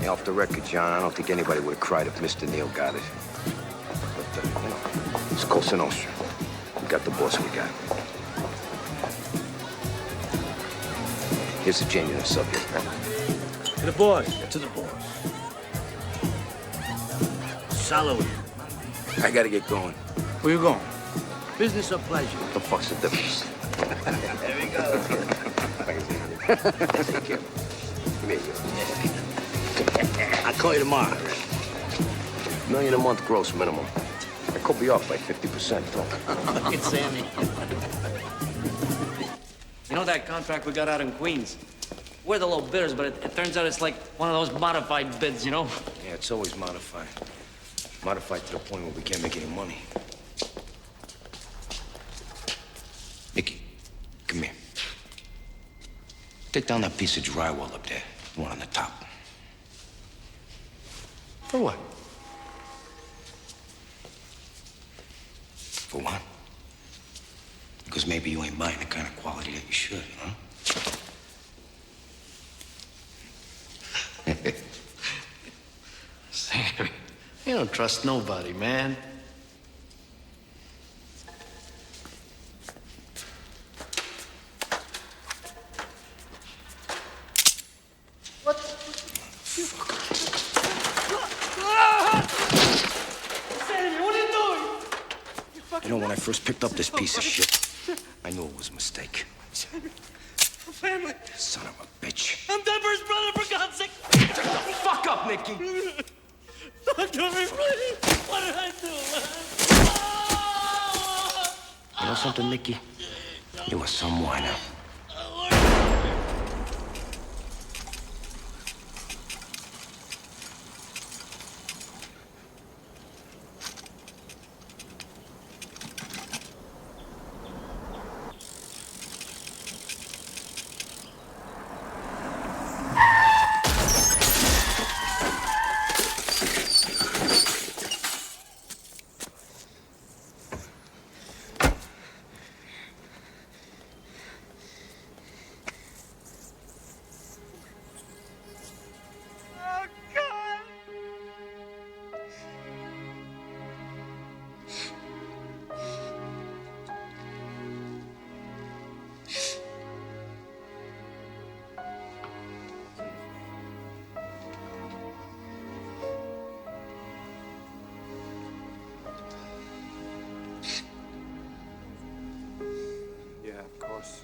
Yeah, off the record, John, I don't think anybody would have cried if Mr. Neil got it. But, you know, it's Cosa Nostra. We got the boss we got. Here's the genuine subject, man. To the boss. To the boss. Salud. I gotta get going. Where you going? Business or pleasure? What the fuck's the difference? There we go. Take care. Come here, you. I'll call you tomorrow. $1 million a month gross minimum. I could be off by 50%, though. Fucking Sammy. You know that contract we got out in Queens? We're the low bidders, but it turns out it's like one of those modified bids, you know? Yeah, it's always modified. Modified to the point where we can't make any money. Nicky, come here. Take down that piece of drywall up there, the one on the top. For what? For what? Because maybe you ain't buying the kind of quality that you should, huh? Sammy, you don't trust nobody, man. What? Sammy, what are you doing? You know, when I first picked up this piece of shit, I knew it was a mistake. Family. Son of a bitch. I'm Deborah's brother, for God's sake. Shut the fuck up, Nicky. Don't do me, please. What did I do, man? You know something, Nicky? You are some whiner. Yeah, of course.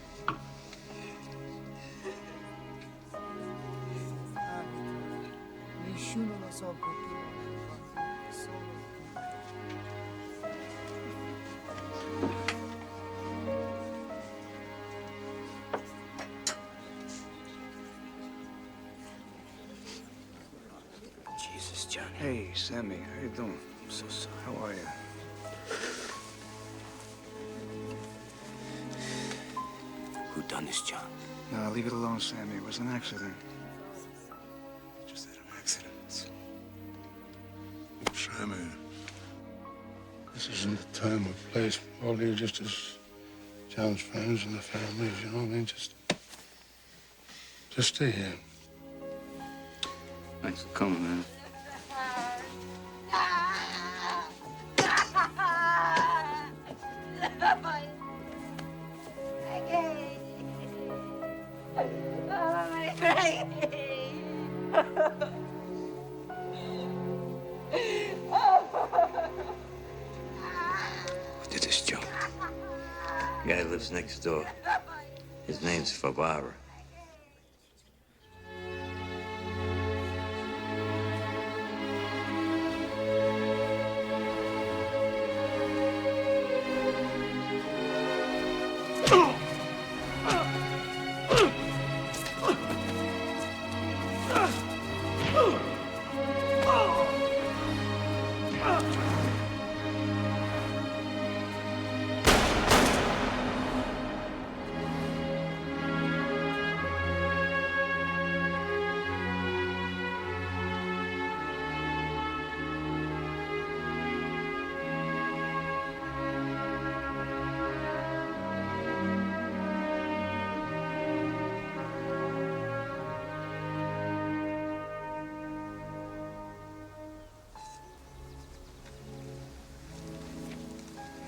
Nessuno lo so perché. Solo. Jesus, Johnny. Hey, Sammy, how you doing? I'm so sorry. How are you? Who done this, John? No, leave it alone, Sammy. It was an accident. Just had an accident. Sammy, this isn't the time or place for all you, just as John's friends and the families, you know what I mean? Just stay here. Thanks for coming, man. Thanks, Joe. The guy lives next door. His name's Favara.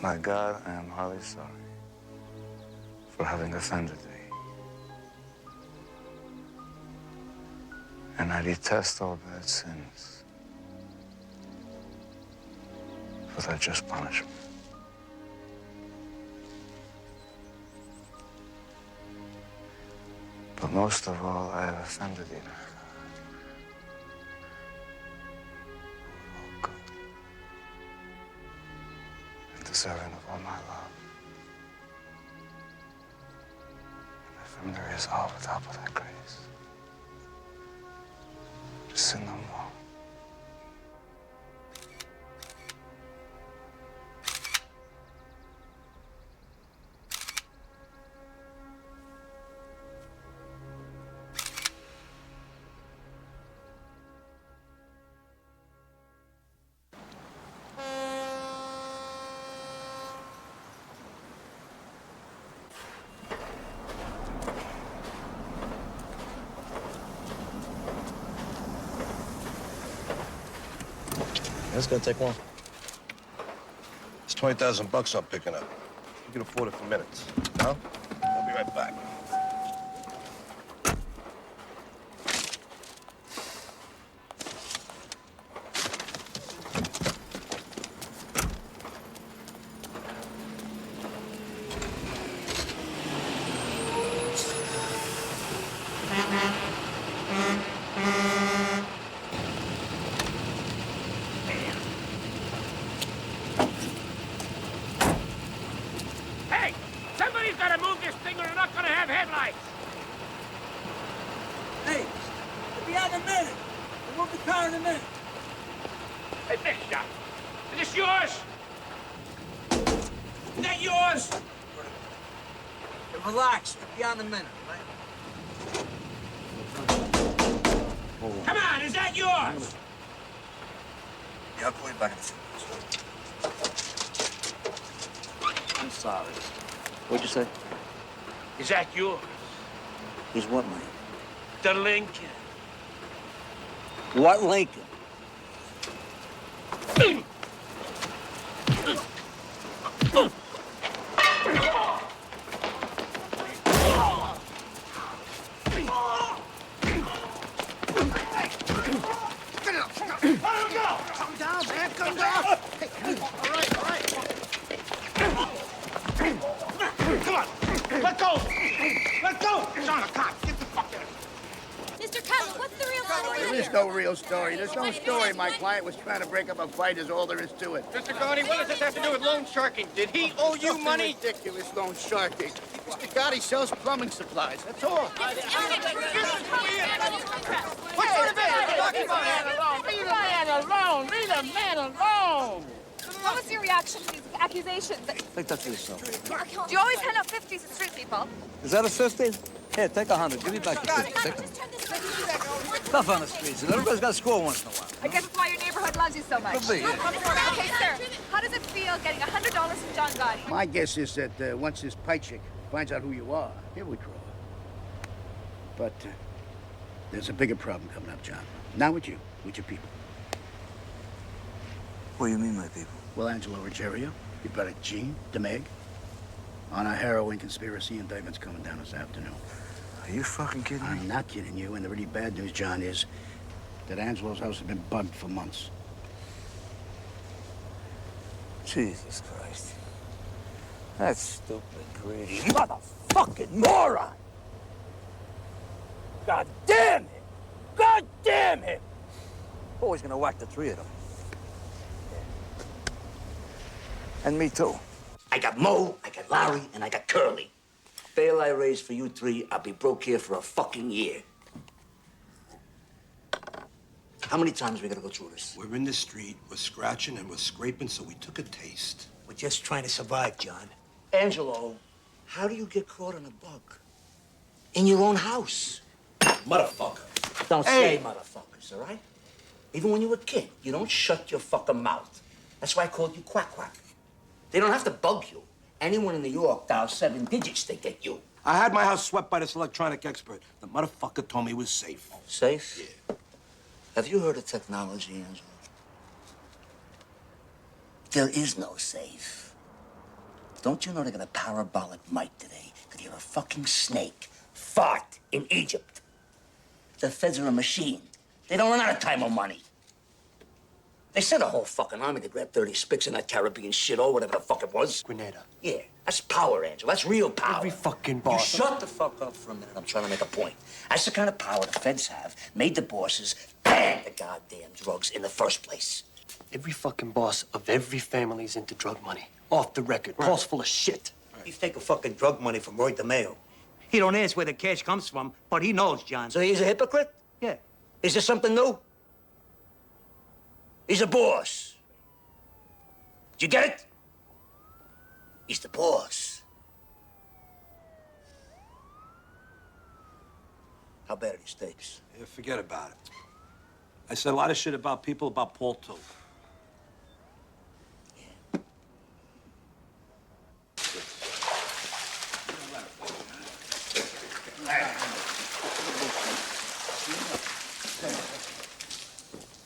My God, I am highly sorry for having offended thee. And I detest all bad sins for their just punishment. But most of all, I have offended thee, my God. Oh, God. And deserving of all my love. And if I'm there is all without but thy grace. To sin no more. That's gonna take long. It's $20,000 I'm picking up. You can afford it for minutes. No? I'll be right back. Hey! Somebody's gotta move this thing or they're not gonna have headlights! Hey, we'll be out in a minute. We'll move the car in a minute. Hey, mister! Is this yours? Is that yours? Hey, relax. We'll be out in a minute, right? Come on, is that yours? Yeah, I'll call you back in a few minutes. I'm sorry. What'd you say? Is that yours? Is what, mate? The Lincoln. What Lincoln? Come down, man. Come down. All right. Come on. Let go. Let go. John, a cop. Get the fuck out of here. Mr. Cutler, what's the real story There is no real story. There's no story. My client was trying to break up a fight is all there is to it. Mr. Gotti, what does this have to do with loan sharking? Did he owe you Something money? ridiculous loan sharking. Mr. Gotti sells plumbing supplies. That's all. What sort of business are you talking about? Leave the man alone. Leave the man alone. What was your reaction to these accusations? Take that to yourself. Do you always hand out 50s to street people? Is that a 50? Here, take 100. Give me back the 50. Take it. Stuff on the streets. Everybody's got to score once in a while. I guess that's why your neighborhood loves you so much. Could be, yeah. Okay, sir. How does it feel getting $100 from John Gotti? My guess is that once this pie chick finds out who you are, he'll withdraw. But there's a bigger problem coming up, John. Not with you, with your people. What do you mean, my people? Well, Angelo Ruggiero, your brother Gene, DeMeg, on a heroin conspiracy indictment's coming down this afternoon. Are you fucking kidding me? I'm not kidding you, and the really bad news, John, is that Angelo's house has been bugged for months. Jesus Christ. That stupid, greedy motherfucking moron! God damn him! God damn him! Always gonna whack the three of them. And me too. I got Mo, I got Larry, and I got Curly. Bail I raised for you three, I'll be broke here for a fucking year. How many times are we gonna go through this? We're in the street, we're scratching and we're scraping, so we took a taste. We're just trying to survive, John. Angelo, how do you get caught on a bug? In your own house. Motherfucker. Don't say motherfuckers, all right? Even when you were a kid, you don't shut your fucking mouth. That's why I called you Quack Quack. They don't have to bug you. Anyone in New York dials 7 digits, they get you. I had my house swept by this electronic expert. The motherfucker told me it was safe. Safe? Yeah. Have you heard of technology, Angelo? There is no safe. Don't you know they're gonna parabolic Mike today? Because you're a fucking snake. Fart in Egypt. The feds are a machine. They don't run out of time or money. They sent a whole fucking army to grab 30 spics in that Caribbean shit or whatever the fuck it was. Grenada. Yeah, that's power, Angelo. That's real power. Every fucking You boss. shut the fuck up for a minute. I'm trying to make a point. That's the kind of power the feds have. Made the bosses ban the goddamn drugs in the first place. Every fucking boss of every family's into drug money. Off the record. Paul's full of shit. He's taking fucking drug money from Roy DeMeo. He don't ask where the cash comes from, but he knows, John. So he's a hypocrite? Yeah. Is there something new? He's a boss. Did you get it? He's the boss. How bad are these tapes? Yeah, forget about it. I said a lot of shit about people, about Paul, too.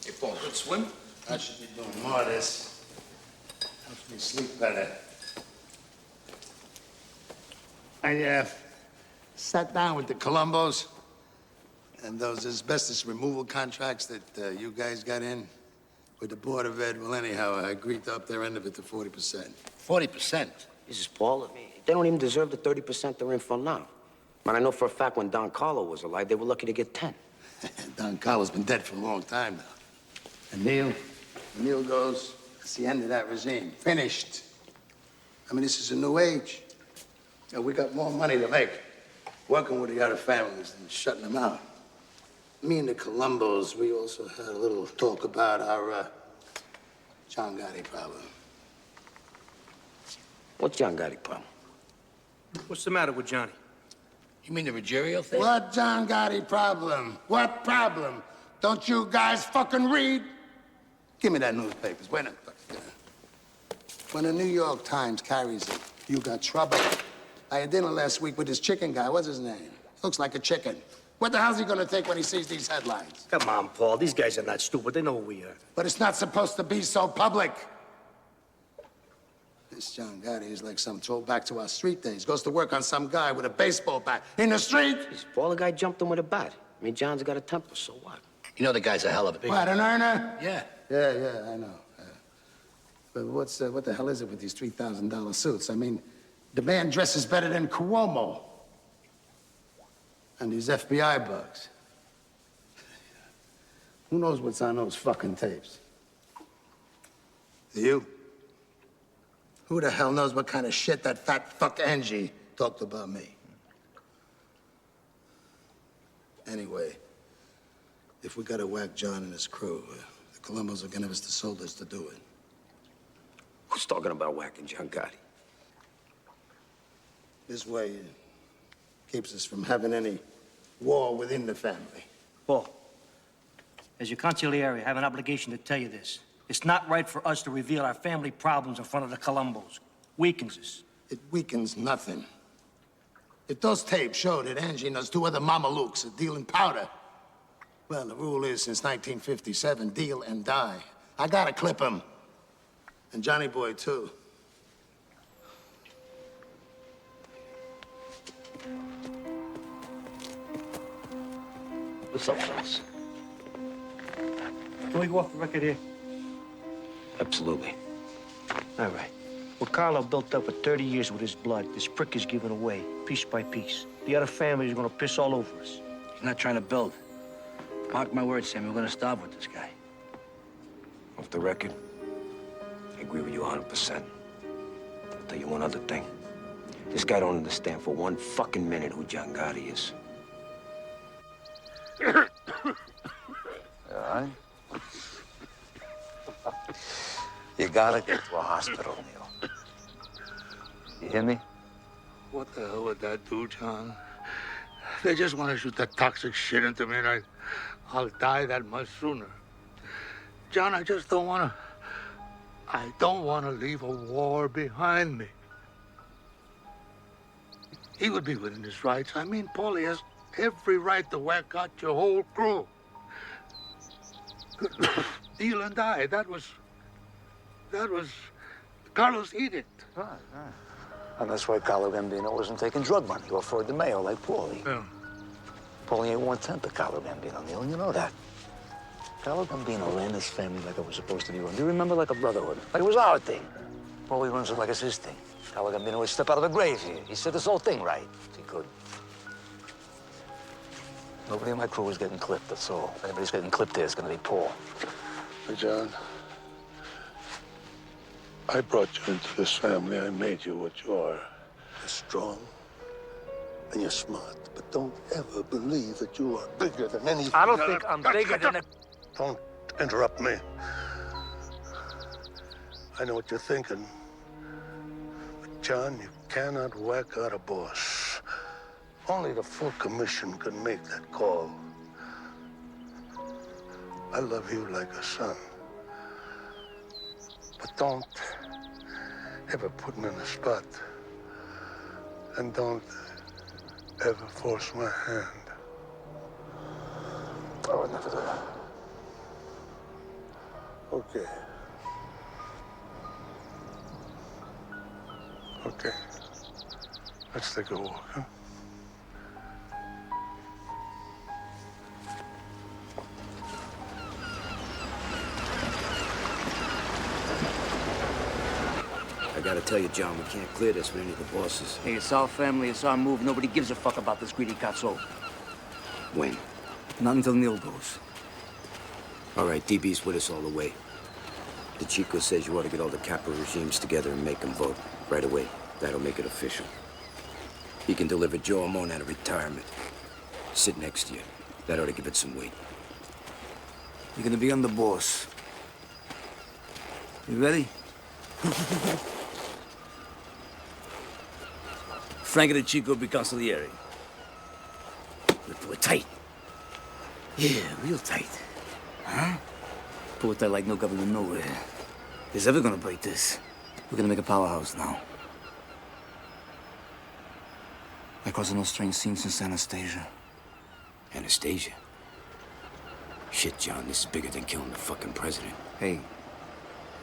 Hey, Paul, good swim? I should be doing more of this. Helps me sleep better. I sat down with the Columbos and those asbestos removal contracts that you guys got in with the Board of Ed. Well, anyhow, I agreed to up their end of it to 40%. 40%? This is Paul. They don't even deserve the 30% they're in for now. Man, I know for a fact when Don Carlo was alive, they were lucky to get 10. Don Carlo's been dead for a long time now. And Neil goes, it's the end of that regime. Finished. I mean, this is a new age. And we got more money to make working with the other families than shutting them out. Me and the Columbos, we also had a little talk about our John Gotti problem. What's John Gotti problem? What's the matter with Johnny? You mean the Ruggiero thing? What John Gotti problem? What problem? Don't you guys fucking read? Give me that newspapers. When the New York Times carries it, you got trouble. I had dinner last week with this chicken guy. What's his name? Looks like a chicken. What the hell's he gonna think when he sees these headlines? Come on, Paul. These guys are not stupid. They know who we are. But it's not supposed to be so public. This John Gotti is like some throwback to our street days. Goes to work on some guy with a baseball bat in the street. Paul, the guy jumped him with a bat. I mean, John's got a temper, so what? You know the guy's a hell of a... What, an earner? Yeah. Yeah, I know. But what the hell is it with these $3,000 suits? I mean, the man dresses better than Cuomo. And these FBI bugs. Who knows what's on those fucking tapes? Do you? Who the hell knows what kind of shit that fat fuck Angie talked about me? Anyway, if we gotta whack John and his crew, the Columbos are gonna give us the soldiers to do it. Who's talking about whacking John Gotti? This way, it keeps us from having any war within the family. Paul, as your consigliere, I have an obligation to tell you this. It's not right for us to reveal our family problems in front of the Columbos. Weakens us. It weakens nothing. If those tapes show that Angie and those two other mamalukes are dealing powder, well, the rule is since 1957, deal and die. I gotta clip him. And Johnny Boy, too. What's up, fellas? Can we go off the record here? Absolutely. All right. What Carlo built up for 30 years with his blood, this prick is giving away, piece by piece. The other families are gonna piss all over us. He's not trying to build. Mark my words, Sammy, we're gonna starve with this guy. Off the record, I agree with you 100%. I'll tell you one other thing. This guy don't understand for one fucking minute who John Gotti is. All right? You gotta get to a hospital, Neil. You hear me? What the hell would that do, John? They just want to shoot that toxic shit into me, and I'll die that much sooner. John, I just don't want to... I don't want to leave a war behind me. He would be within his rights. I mean, Paulie has every right to whack out your whole crew. Neil and I, that was Carlos' edict. Right. And that's why Carlo Gambino wasn't taking drug money or Floyd DeMayo like Paulie. Yeah. Paulie ain't one-tenth of Carlo Gambino, Neil, and you know that. Carlo Gambino ran his family like it was supposed to be run. Do you remember, like a brotherhood? Like it was our thing. Paulie runs it like it's his thing. Carlo Gambino would step out of the grave here. He said this whole thing right. He could. Nobody in my crew is getting clipped, that's all. If anybody's getting clipped there, it's gonna be Paul. Hey, John, I brought you into this family. I made you what you are. You're strong and you're smart, but don't ever believe that you are bigger than anything. I don't think I'm bigger than a... Don't interrupt me. I know what you're thinking. But, John, you cannot whack out a boss. Only the full commission can make that call. I love you like a son. But don't ever put me in a spot. And don't ever force my hand. I would never do that. Okay. Okay. Let's take a walk, huh? I gotta tell you, John, we can't clear this with any of the bosses. Hey, it's our family, it's our move. Nobody gives a fuck about this greedy cazzo. When? Not until Neil goes. All right, DB's with us all the way. The Chico says you ought to get all the capital regimes together and make them vote right away. That'll make it official. He can deliver Joe Armand out of retirement. Sit next to you. That ought to give it some weight. You're gonna be on the boss. You ready? Frank and the Chico be consigliere. We pull it tight. Yeah, real tight. Huh? Pull it tight like no government nowhere. Who's ever gonna break this? We're gonna make a powerhouse now. Like causing no strange scenes since Anastasia. Anastasia? Shit, John, this is bigger than killing the fucking president. Hey,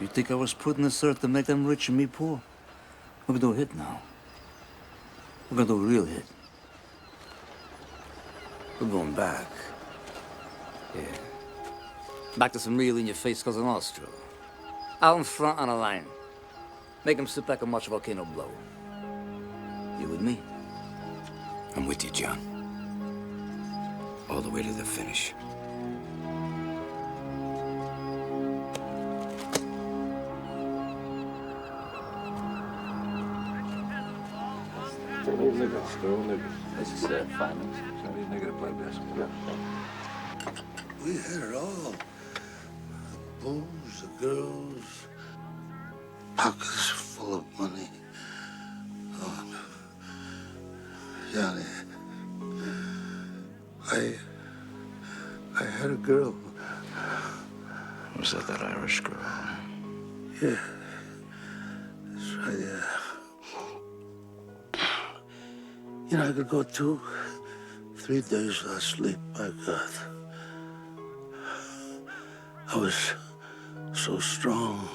you think I was putting this earth to make them rich and me poor? We're gonna do a hit now. We're gonna do a real hit. We're going back. Yeah. Back to some real in-your-face Cosa Nostra. Out in front on a line. Make them sit back and watch a volcano blow. You with me? I'm with you, John. All the way to the finish. This is finals. Somebody's nigga to play basketball. We had it all. The booze, the girls, pockets full of money. Oh, Johnny, I had a girl. Was that Irish girl? Yeah, that's right, yeah. You know, I could go 2, 3 days without sleep, my God. I was so strong.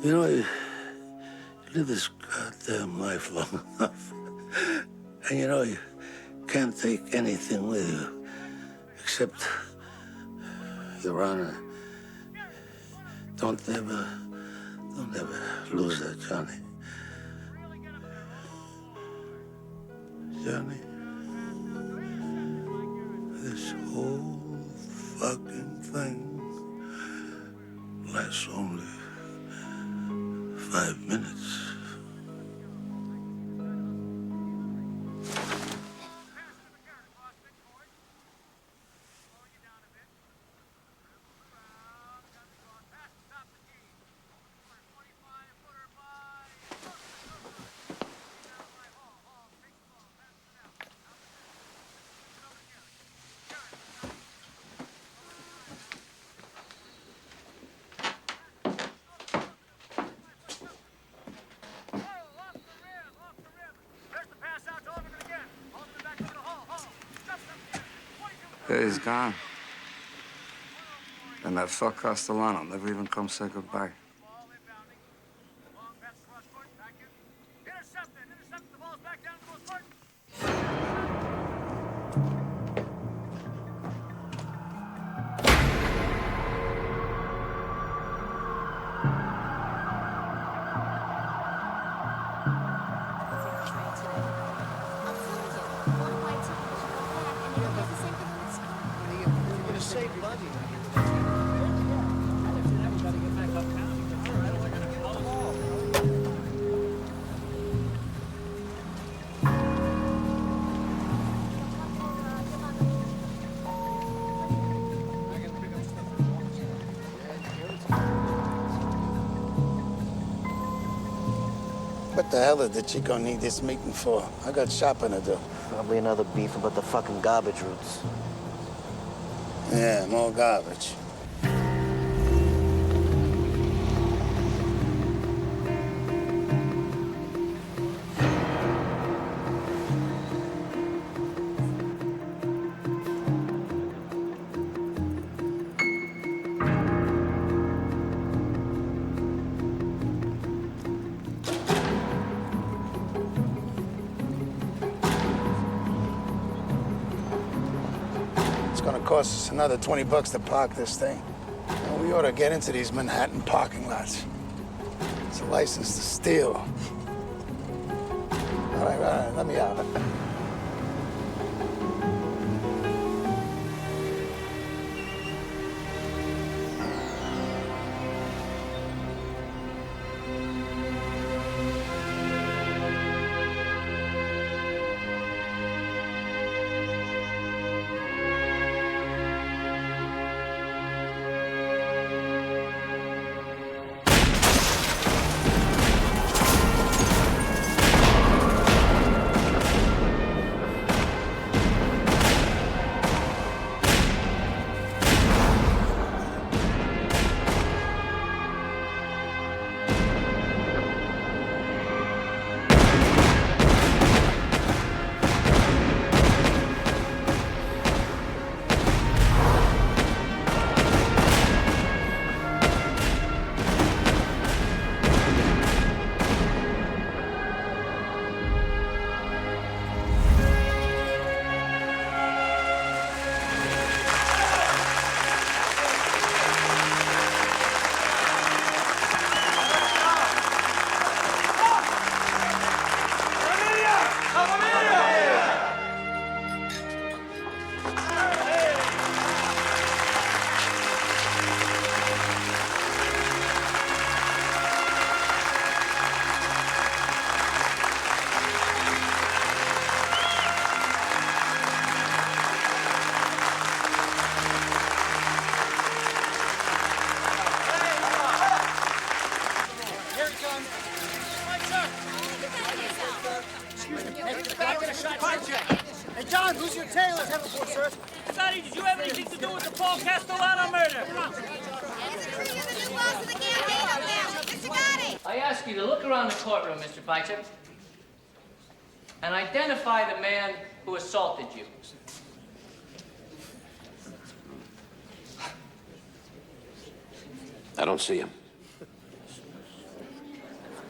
You know, you live this goddamn life long enough. And you know, you can't take anything with you except Your Honor. Don't ever Don't ever lose that, Johnny. Johnny, this whole fucking thing lasts only 5 minutes. Yeah, he's gone. And that fuck Castellano never even come say goodbye. What the hell did the Chico need this meeting for? I got shopping to do. Probably another beef about the fucking garbage routes. Yeah, more garbage. It's gonna cost us another $20 to park this thing. Well, we ought to get into these Manhattan parking lots. It's a license to steal. All right, let me out. Hey, John, who's your tailor? Have a book, sir. Sonny, did you have anything to do with the Paul Castellano murder? I ask you to look around the courtroom, Mr. Pajcik, and identify the man who assaulted you. I don't see him.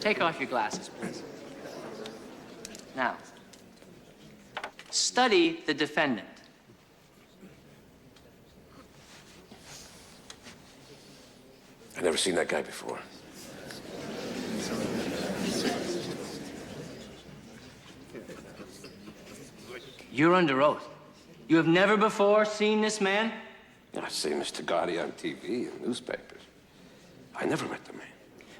Take off your glasses, please. Now, study the defendant. I've never seen that guy before. You're under oath. You have never before seen this man? I see Mr. Gotti on TV and newspapers. I never met the man.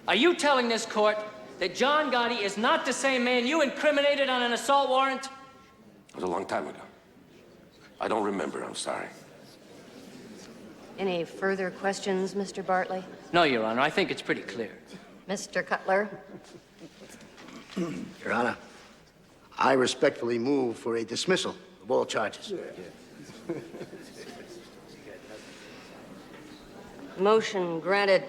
Are you telling this court that John Gotti is not the same man you incriminated on an assault warrant? It was a long time ago. I don't remember, I'm sorry. Any further questions, Mr. Bartley? No, Your Honor. I think it's pretty clear. Mr. Cutler? Your Honor, I respectfully move for a dismissal of all charges. Motion granted.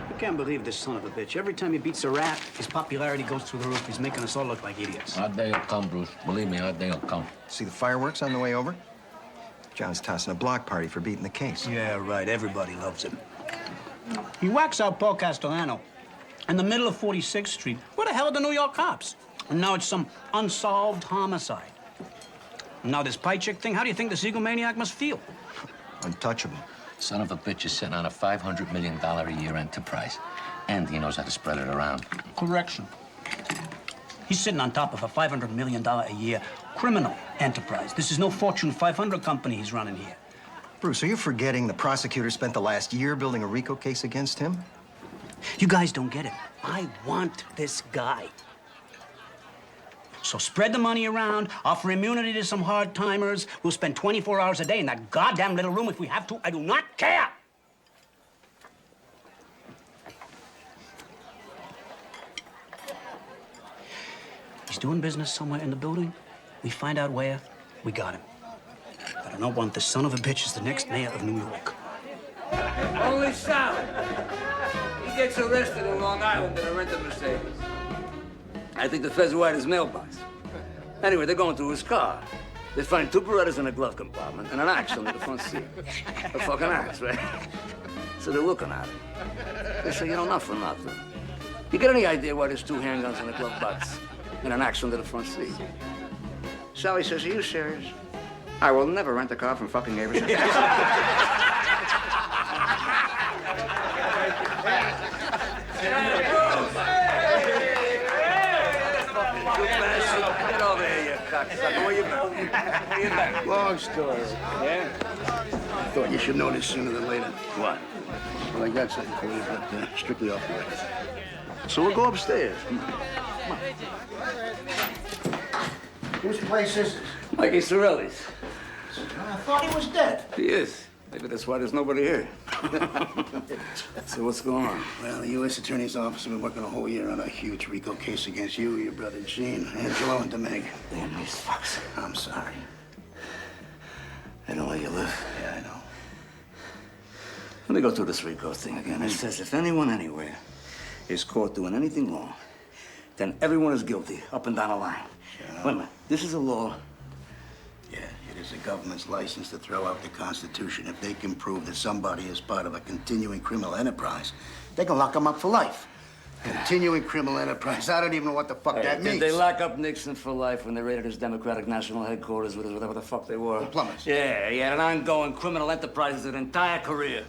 I can't believe this son of a bitch. Every time he beats a rat, his popularity goes through the roof. He's making us all look like idiots. Our day will come, Bruce. Believe me, our day will come. See the fireworks on the way over? John's tossing a block party for beating the case. Yeah, right. Everybody loves him. He whacks out Paul Castellano in the middle of 46th Street. Where the hell are the New York cops? And now it's some unsolved homicide. And now this pie chick thing, how do you think this egomaniac must feel? Untouchable. Son of a bitch is sitting on a $500 million a year enterprise. And he knows how to spread it around. Correction. He's sitting on top of a $500 million a year criminal enterprise. This is no Fortune 500 company he's running here. Bruce, are you forgetting the prosecutor spent the last year building a RICO case against him? You guys don't get it. I want this guy. So spread the money around, offer immunity to some hard-timers. We'll spend 24 hours a day in that goddamn little room if we have to. I do not care. He's doing business somewhere in the building. We find out where, we got him. But I don't want this son of a bitch as the next mayor of New York. Only Sal. He gets arrested in Long Island in a rented Mercedes. I think the feds were at his mailbox. Anyway, they're going through his car. They find 2 Berettas in a glove compartment and an axe under the front seat. A fucking axe, right? So they're looking at him. They say, not for nothing. You get any idea why there's 2 handguns in a glove box and an axe under the front seat? Sally says, are you serious? I will never rent a car from fucking Abraham. Get over here, you cocksucker. Where you been? Long story. Yeah? I thought you should know this sooner than later. What? Well, I got something for you, but strictly off the record. So we'll go upstairs. Come on. Whose place is this? Mikey Sorelli's. I thought he was dead. He is. Maybe that's why there's nobody here. So what's going on? Well, the U.S. Attorney's Office has been working a whole year on a huge RICO case against you, your brother Gene, Angelo, and DeMeg. Damn these fucks. I'm sorry. They know where you live. Yeah, I know. Let me go through this RICO thing again. It says if anyone anywhere is caught doing anything wrong, then everyone is guilty, up and down the line. Wait a minute. This is a law. Yeah, it is the government's license to throw out the Constitution. If they can prove that somebody is part of a continuing criminal enterprise, they can lock them up for life. Continuing criminal enterprise. I don't even know what the fuck that means. Did they lock up Nixon for life when they raided his Democratic National Headquarters with whatever the fuck they were? The plumbers. Yeah, he had an ongoing criminal enterprise his entire career.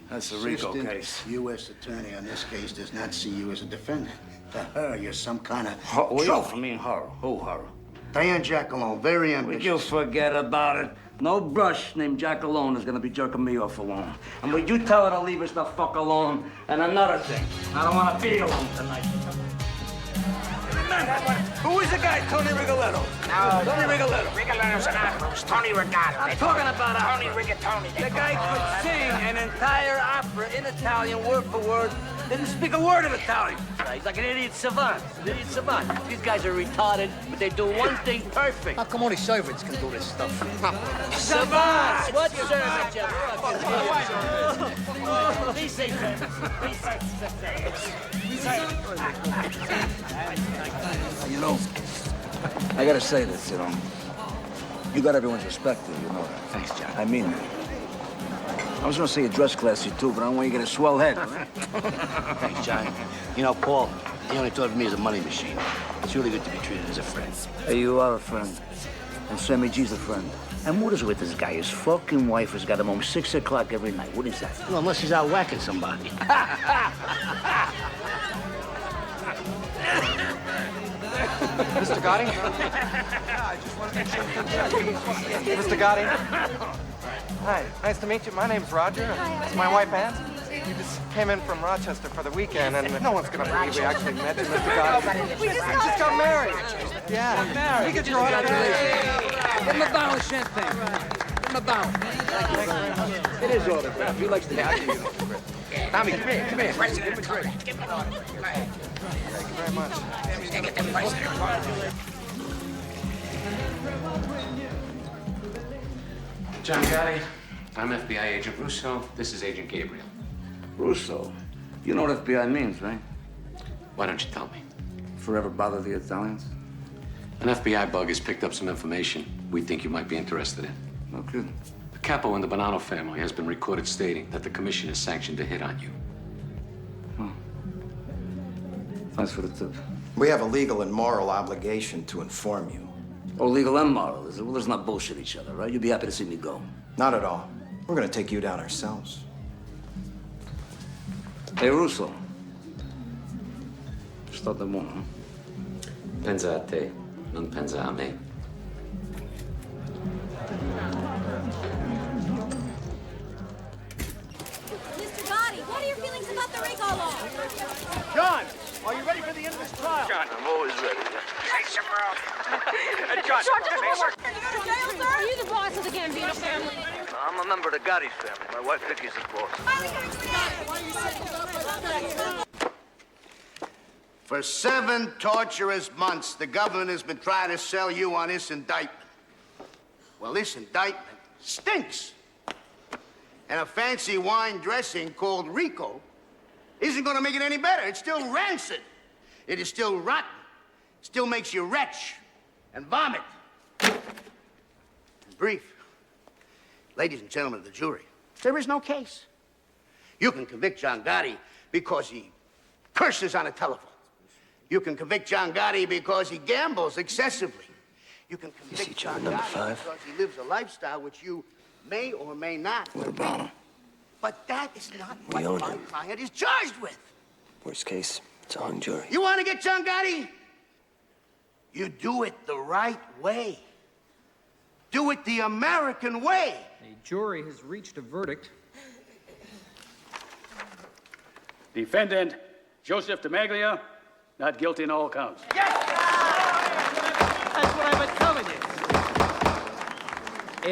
That's a RICO Assistant case. U.S. Attorney on this case does not see you as a defendant. To her, you're some kind of trophy. I mean, horror. Who horror? Diane Jackalone, very ambitious. Would you forget about it? No brush named Jack alone is gonna be jerking me off alone. And would you tell her to leave us the fuck alone? And another thing, I don't wanna be alone tonight. Who is the guy, Tony Rigoletto? No, Tony Rigoletto. Rigoletto's an opera. It's Tony Rigato. I'm talking about Tony opera. Rigatoni. The guy could sing an entire opera in Italian, word for word. Didn't speak a word of Italian. He's like an idiot savant. These guys are retarded, but they do one thing perfect. How come only servants can do this stuff? Savants! What servant, you fucking Be safe. You know, I gotta say this, you got everyone's respect here, you know that. Thanks, John. I mean that. I was gonna say you dress classy too, but I don't want you to get a swell head. Thanks, John. You know, Paul, He only thought of me as a money machine. It's really good to be treated as a friend. Hey, you are a friend. And Sammy G's a friend. And what is with this guy? His fucking wife has got him home 6 o'clock every night. What is that? Well, unless he's out whacking somebody. Mr. Gotti? Mr. Gotti? Hi, nice to meet you. My name's Roger. It's my wife, Ann. We just came in from Rochester for the weekend, and no one's gonna believe we actually met you, Mr. Gotti. We just got married. Yeah. We get your autograph. Give him a bottle of champagne. Give him a bottle. It is autograph. He likes to have you. Tommy, come here. Give him a drink. Thank you very much. Get the price John Gotti, I'm FBI Agent Russo. This is Agent Gabriel. Russo. You know what FBI means, right? Why don't you tell me? Forever bother the Italians? An FBI bug has picked up some information we think you might be interested in. No kidding. The capo in the Bonanno family has been recorded stating that the commission has sanctioned a hit on you. Thanks for the tip. We have a legal and moral obligation to inform you. Oh, legal and moral, is it? Well, let's not bullshit each other, right? You'd be happy to see me go. Not at all. We're gonna take you down ourselves. Hey, Russo. Sto da buono, Pensa a te, non pensa a me. Mr. Gotti, what are your feelings about the RICO law? John, are you ready for the end of this trial? John, I'm always ready. Face him, bro. John, Are you the boss of the Gambino family? I'm a member of the Gotti family. My wife Vicky's the boss. For 7 torturous months, the government has been trying to sell you on this indictment. Well, this indictment stinks. And a fancy wine dressing called Rico isn't going to make it any better. It's still rancid. It is still rotten. Still makes you retch and vomit. In brief, ladies and gentlemen of the jury, there is no case. You can convict John Gotti because he curses on a telephone. You can convict John Gotti because he gambles excessively. You can convict John Gotti because he lives a lifestyle which you may or may not. What about him? But that is not We what own my him. client is charged with. Worst case, it's a hung jury. You want to get John Gotti? You do it the right way. Do it the American way. The jury has reached a verdict. Defendant Joseph DeMaglia, not guilty in all counts. That's what I've been telling you.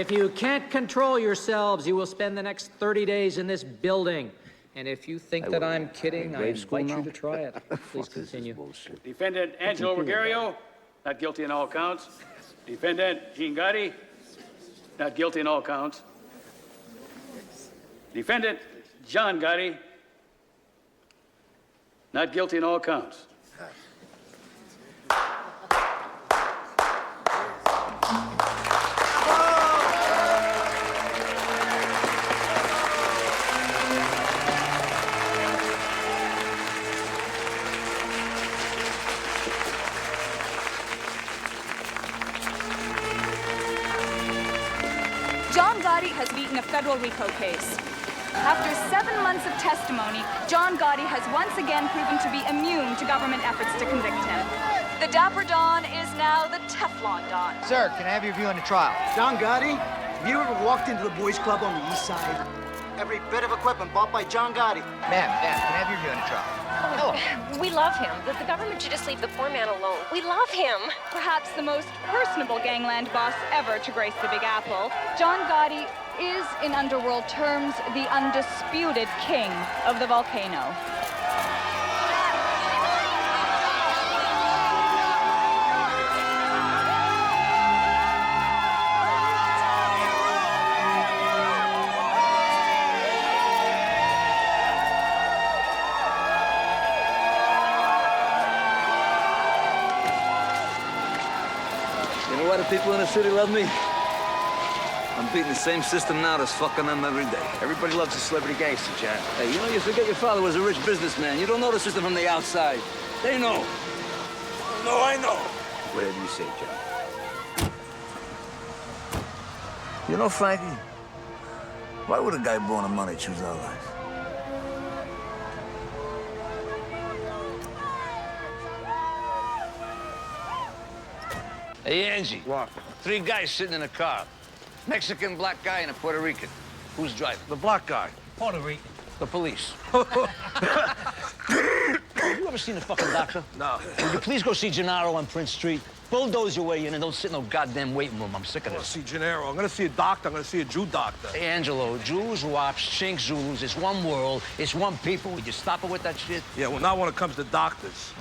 If you can't control yourselves, you will spend the next 30 days in this building. And if you think that I'm kidding, I invite you to try it. Please continue. Defendant Angelo Ruggiero, not guilty in all counts. Defendant Gene Gotti, not guilty in all counts. Defendant John Gotti, not guilty in all counts. John Gotti has beaten a federal RICO case. After 7 months of testimony, John Gotti has once again proven to be immune to government efforts to convict him. The Dapper Don is now the Teflon Don. Sir, can I have your view on the trial? John Gotti, have you ever walked into the boys' club on the east side? Every bit of equipment bought by John Gotti. Ma'am, can I have your view on the trial? We love him. The government should just leave the poor man alone. We love him. Perhaps the most personable gangland boss ever to grace the Big Apple, John Gotti is, in underworld terms, the undisputed king of the volcano. You know why the people in the city love me? I'm beating the same system now that's fucking them every day. Everybody loves a celebrity gangster, John. Hey, you know, you forget your father was a rich businessman. You don't know the system from the outside. They know. No, I know. Whatever you say, John. You know, Frankie, why would a guy born of money choose our life? Hey, Angie. What? 3 guys sitting in a car. Mexican, black guy, and a Puerto Rican. Who's driving? The black guy. Puerto Rican. The police. You ever seen a fucking doctor? No. Would you please go see Gennaro on Prince Street? Bulldoze your way in and don't sit in no goddamn waiting room. I'm sick of I this. see Gennaro. I'm gonna see a doctor. I'm gonna see a Jew doctor. Hey, Angelo, Jews, Wops, Chinks, Zulus, it's one world, it's one people. Would you stop it with that shit? Yeah, well, not when it comes to doctors.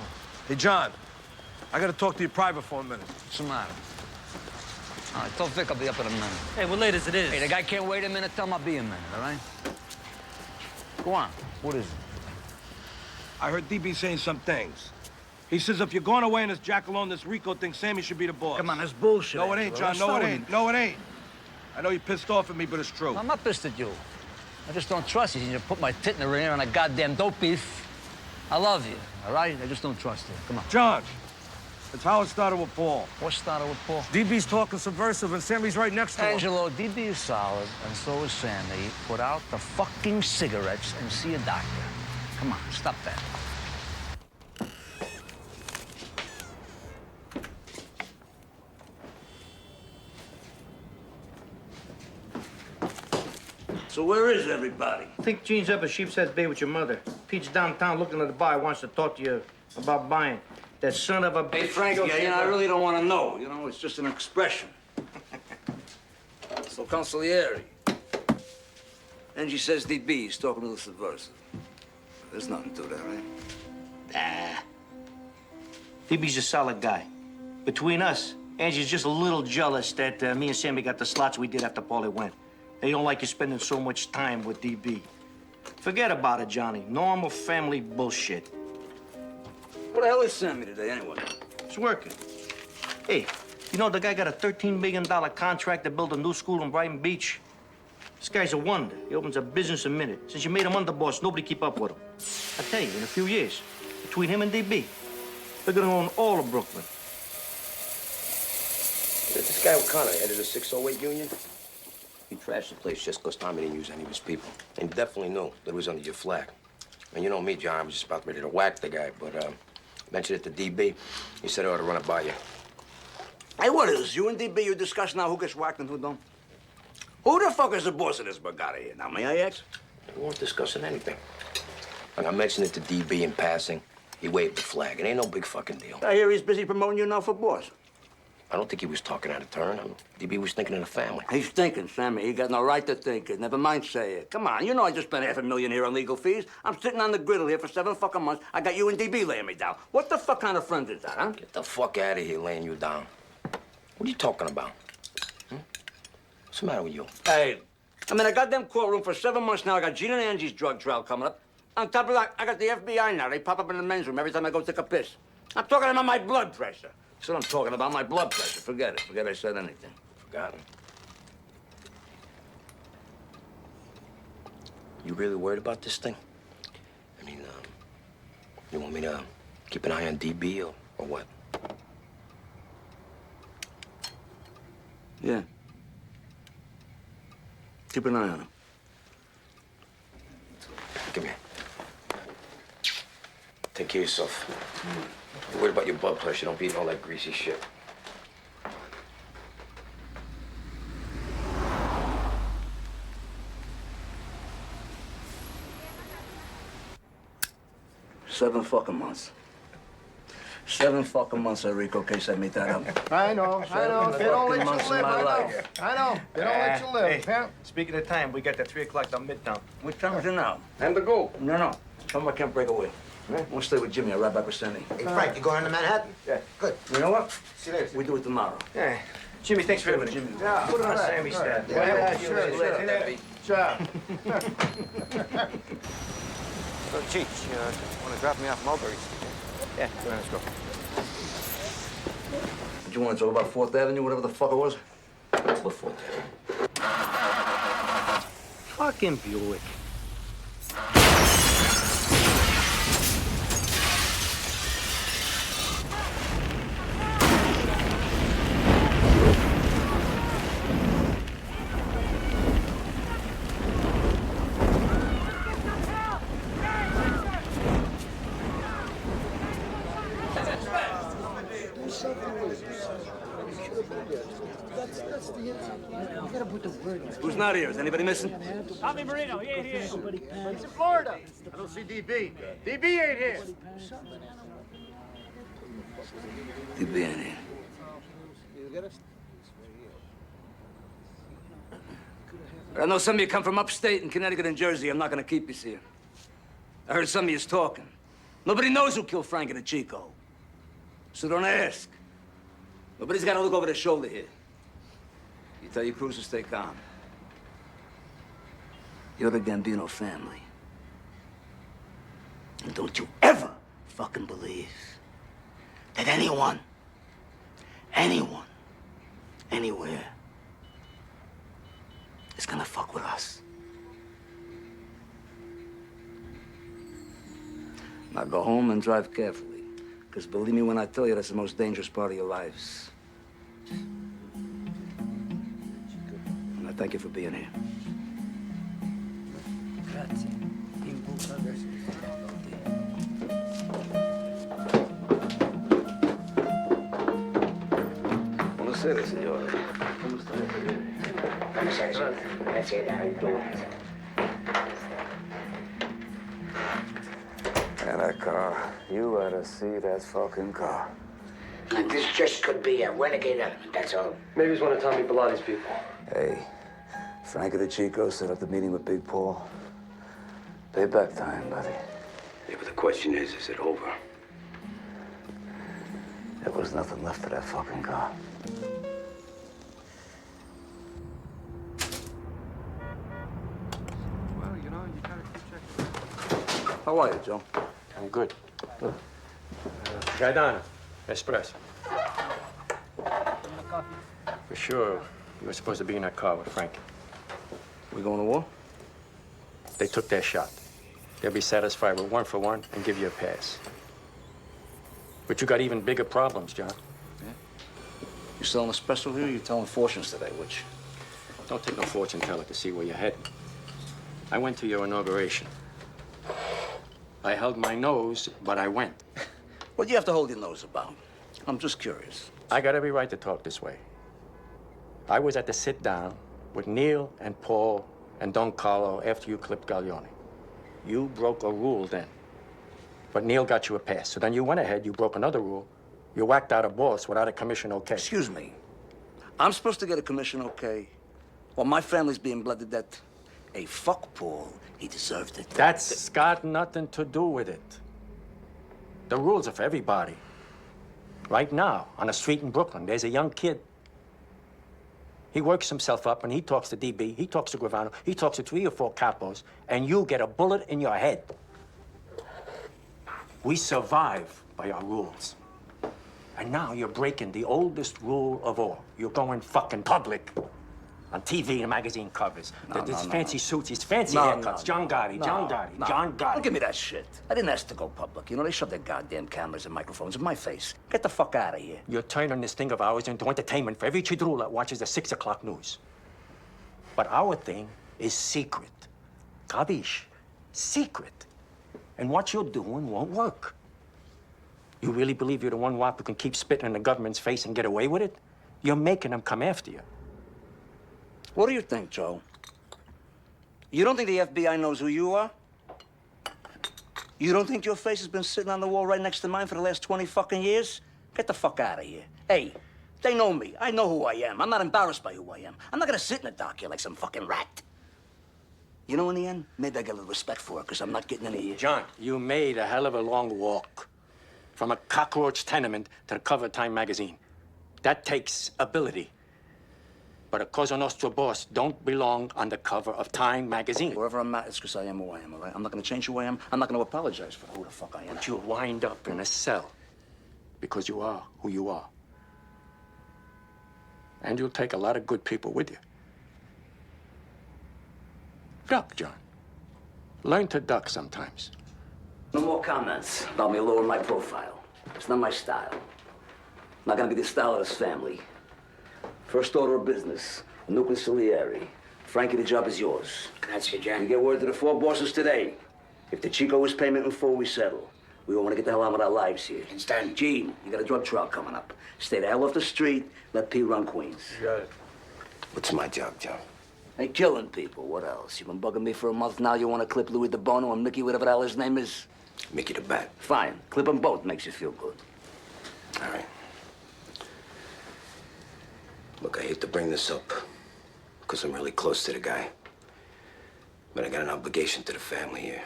Hey, John, I gotta talk to you private for a minute. What's the matter? All right, tell Vic I'll be up in a minute. Hey, we're late as it is. Hey, the guy can't wait a minute. Tell him I'll be a minute, all right? Go on. What is it? I heard DB saying some things. He says if you're going away in this jack alone, this Rico thing, Sammy should be the boss. Come on, that's bullshit. No, it ain't, John. No, it ain't. No, it ain't. I know you're pissed off at me, but it's true. I'm not pissed at you. I just don't trust you. You put my tit in the ring on a goddamn dope beef. I love you, all right? I just don't trust you. Come on. John, it's how it started with Paul. What started with Paul? DB's talking subversive, and Sammy's right next to him. Angelo, DB is solid, and so is Sammy. Put out the fucking cigarettes and see a doctor. Come on, stop that. So where is everybody? I think Gene's up at Sheepshead Bay with your mother. Pete's downtown looking at the bar, wants to talk to you about buying. That son of a... Hey, Frankie, I really don't want to know. You know, it's just an expression. So, consigliere. Angie says DB is talking to the subversive. There's nothing to that, right? DB's a solid guy. Between us, Angie's just a little jealous that me and Sammy got the slots we did after Paulie went. They don't like you spending so much time with DB. Forget about it, Johnny. Normal family bullshit. What the hell is Sammy today, anyway? It's working. Hey, you know the guy got a $13 million contract to build a new school in Brighton Beach? This guy's a wonder. He opens a business a minute. Since you made him underboss, nobody keep up with him. I tell you, in a few years, between him and DB, they're gonna own all of Brooklyn. This guy O'Connor headed a 608 union. He trashed the place just because Tommy didn't use any of his people. And he definitely knew that it was under your flag. And you know me, John, I was just about ready to whack the guy, but mentioned it to DB. He said I ought to run it by you. Hey, what is you and DB, you discuss now who gets whacked and who don't? Who the fuck is the boss of this Bugatti here? Now, may I ask? We weren't discussing anything. When I mentioned it to DB in passing, he waved the flag. It ain't no big fucking deal. I hear he's busy promoting you now for boss. I don't think he was talking out of turn. DB was thinking of the family. He's thinking, Sammy. He got no right to think it. Never mind say it. Come on, you know I just spent $500,000 here on legal fees. I'm sitting on the griddle here for 7 fucking months. I got you and DB laying me down. What the fuck kind of friend is that, huh? Get the fuck out of here laying you down. What are you talking about? What's the matter with you? Hey, I'm in a goddamn courtroom for 7 months now. I got Gene and Angie's drug trial coming up. On top of that, I got the FBI now. They pop up in the men's room every time I go take a piss. I'm talking about my blood pressure. That's what I'm talking about, my blood pressure. Forget it. Forget I said anything. Forgotten. You really worried about this thing? I mean, you want me to keep an eye on DB or what? Yeah. Keep an eye on him. Come here. Take care of yourself. You're worried about your blood pressure. Don't be eating all that greasy shit. Seven fucking months. 7 fucking months, Rico case I made that up. I know. They don't let you months of live. my I know. life. I know. They don't let you live. Hey, speaking of time, we got the 3 o'clock down Midtown. What time is it now? And to go. No. Tell me I can't break away. We'll stay with Jimmy. I'll ride back with Sandy. Hey, Frank, you going to Manhattan? Yeah. Good. You know what? See you later. We do it tomorrow. Yeah. Jimmy, thanks for everything. Jimmy. Yeah, Put it on Sammy's tab. Yeah, sure. Sure. So, Cheech, want to drop me off Mulberry's? Yeah, go ahead, let's go. Did you want to talk about 4th Avenue, whatever the fuck it was? What for? Fucking Buick. Who's not here? Is anybody missing? Tommy Marino, he ain't here. He's in Florida. I don't see DB. DB ain't here. DB ain't here. I know some of you come from upstate in Connecticut and Jersey. I'm not gonna keep you here. I heard some of you's talking. Nobody knows who killed Frankie the Chico. So don't ask. Nobody's gotta look over their shoulder here. You tell your crews to stay calm. You're the Gambino family. And don't you ever fucking believe that anyone, anywhere, is gonna fuck with us. Now go home and drive carefully, because believe me when I tell you, that's the most dangerous part of your lives. And I thank you for being here. Buonasera, signore. Come state? And that car, you ought to see that fucking car. And this just could be a renegade element, that's all. Maybe it's one of Tommy Biglotti's people. Hey, Frankie the Chico set up the meeting with Big Paul. Payback time, buddy. Yeah, but the question is it over? There was nothing left of that fucking car. Well, you know, you gotta keep checking. How are you, Joe? I'm good. Gaetano, espresso. For sure, you were supposed to be in that car with Frankie. We going to war? They took their shot. They'll be satisfied with 1 for 1 and give you a pass. But you got even bigger problems, John. Yeah? You selling espresso here or you telling fortunes today, which? Don't take no fortune teller to see where you're heading. I went to your inauguration. I held my nose, but I went. What do you have to hold your nose about? I'm just curious. I got every right to talk this way. I was at the sit-down with Neil and Paul and Don Carlo after you clipped Gaglione. You broke a rule then. But Neil got you a pass. So then you went ahead, you broke another rule. You whacked out a boss without a commission okay. Excuse me. I'm supposed to get a commission okay while my family's being bled to death. Hey, fuck Paul. He deserved it. That's got nothing to do with it. The rules are for everybody. Right now, on a street in Brooklyn, there's a young kid. He works himself up and he talks to DB, he talks to Gravano, he talks to 3 or 4 capos, and you get a bullet in your head. We survive by our rules. And now you're breaking the oldest rule of all. You're going fucking public. On TV and magazine covers. These fancy suits, these fancy haircuts. John Gotti, John Gotti. Don't give me that shit. I didn't ask to go public. You know, they shove their goddamn cameras and microphones in my face. Get the fuck out of here. You're turning this thing of ours into entertainment for every chidrula that watches the 6 o'clock news. But our thing is secret. Kabish? Secret. And what you're doing won't work. You really believe you're the one wop who can keep spitting in the government's face and get away with it? You're making them come after you. What do you think, Joe? You don't think the FBI knows who you are? You don't think your face has been sitting on the wall right next to mine for the last 20 fucking years? Get the fuck out of here. Hey, they know me. I know who I am. I'm not embarrassed by who I am. I'm not gonna sit in the dock here like some fucking rat. You know, in the end, maybe I get a little respect for it, because I'm not getting any of you. John, you made a hell of a long walk from a cockroach tenement to the cover of Time magazine. That takes ability. But a Cosa Nostra boss don't belong on the cover of Time magazine. Wherever I'm at, it's because I am who I am, all right? I'm not gonna change who I am. I'm not gonna apologize for who the fuck I am. But you'll wind up in a cell because you are who you are. And you'll take a lot of good people with you. Duck, John. Learn to duck sometimes. No more comments about me lowering my profile. It's not my style. Not gonna be the style of this family. First order of business, a new consigliere. Frankie, the job is yours. Grazie, John. You get word to the 4 bosses today. If the Chico is payment in full, we settle. We all want to get the hell on with our lives here. Instead, Gene, you got a drug trial coming up. Stay the hell off the street. Let P run Queens. Got it. What's my job, John? Hey, killing people. What else? You've been bugging me for a month now. You want to clip Louis DeBono and Mickey, whatever the hell his name is? Mickey the Bat. Fine. Clip them both. Makes you feel good. All right. Look, I hate to bring this up, because I'm really close to the guy. But I got an obligation to the family here.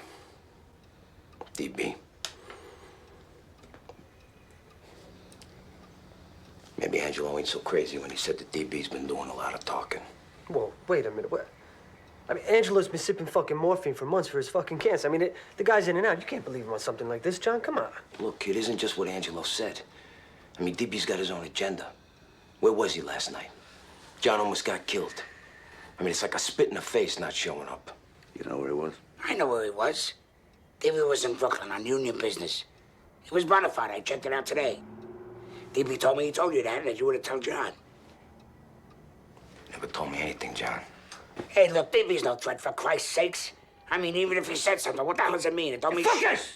DB. Maybe Angelo ain't so crazy when he said that DB's been doing a lot of talking. Whoa, wait a minute. What? I mean, Angelo's been sipping fucking morphine for months for his fucking cancer. I mean, the guy's in and out. You can't believe him on something like this, John. Come on. Look, it isn't just what Angelo said. I mean, DB's got his own agenda. Where was he last night? John almost got killed. I mean, it's like a spit in the face not showing up. You know where he was? I know where he was. DB was in Brooklyn on union business. He was bona fide. I checked it out today. DB told me he told you that, and that you would have told John. Never told me anything, John. Hey, look, DB's no threat, for Christ's sakes. I mean, even if he said something, what the hell does it mean? It don't mean Fuck shit. it!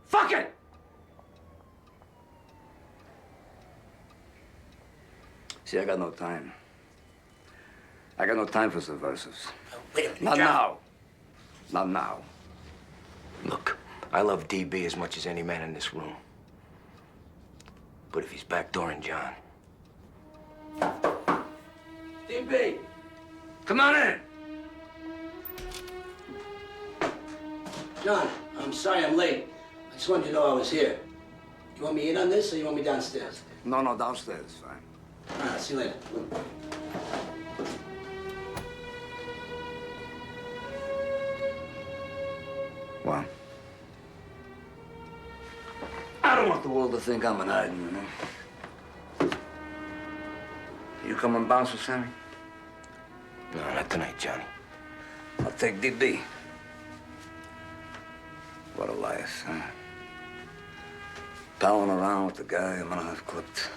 Fuck it! See, I got no time. I got no time for subversives. Wait a minute, Not John. now. Not now. Look, I love DB as much as any man in this room. But if he's backdooring John... DB! Come on in! John, I'm sorry I'm late. I just wanted you to know I was here. You want me in on this, or you want me downstairs? No, downstairs is fine. All right, see you later. Well, I don't want the world to think I'm an hiding, you know. You come and bounce with Sammy? No, not tonight, Johnny. I'll take DB. What a life, huh? Palling around with the guy I'm gonna have clipped.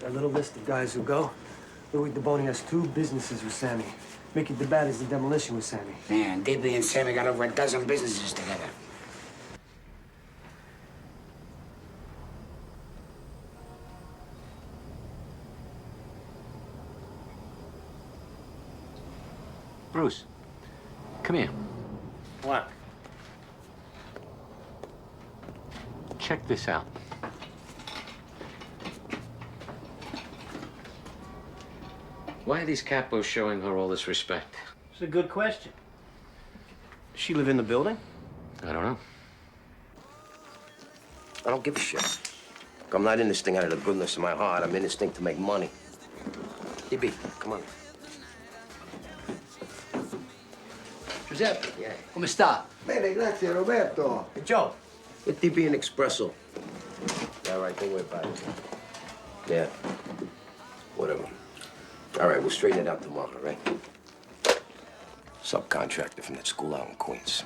A little list of guys who go. Louis DeBoni has 2 businesses with Sammy. Mickey the Bat is the demolition with Sammy. Man, DB and Sammy got over a dozen businesses together. Bruce, come here. What? Check this out. Why are these capos showing her all this respect? It's a good question. Does she live in the building? I don't know. I don't give a shit. Look, I'm not in this thing out of the goodness of my heart. I'm in this thing to make money. DB, come on. Giuseppe, come sta? Bene, grazie, Roberto. Hey, Joe, get DB an espresso. Yeah, all right, don't worry about it. Yeah, whatever. All right, we'll straighten it out tomorrow, all right? Subcontractor from that school out in Queens.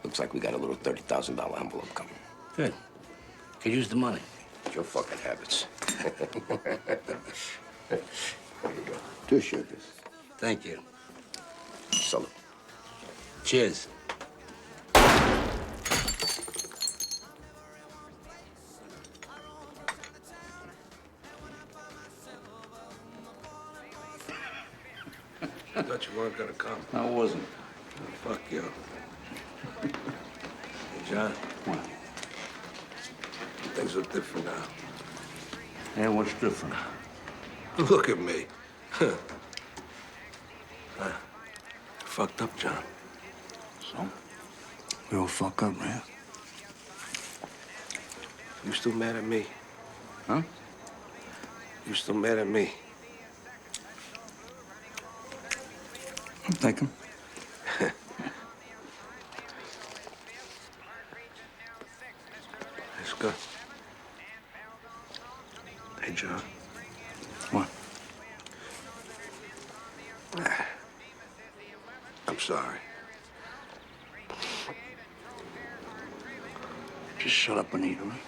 Looks like we got a little $30,000 envelope coming. Good. Could use the money. It's your fucking habits. There you go. 2 sugars. Thank you. Salute. Cheers. I thought you weren't gonna come. I wasn't. Oh, fuck you. Hey, John. What? Things are different now. Yeah, what's different? Look at me. Huh. Fucked up, John. So? We all fuck up, man. You still mad at me? Huh? You still mad at me? I'm thinking. It's good. Hey, John. What? I'm sorry. Just shut up and eat, all right?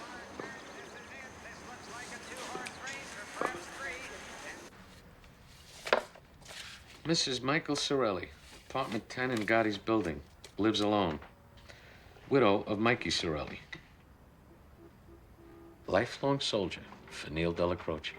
Mrs. Michael Sorelli, apartment 10 in Gotti's building. Lives alone. Widow of Mikey Sorelli. Lifelong soldier for Neil Della Croce.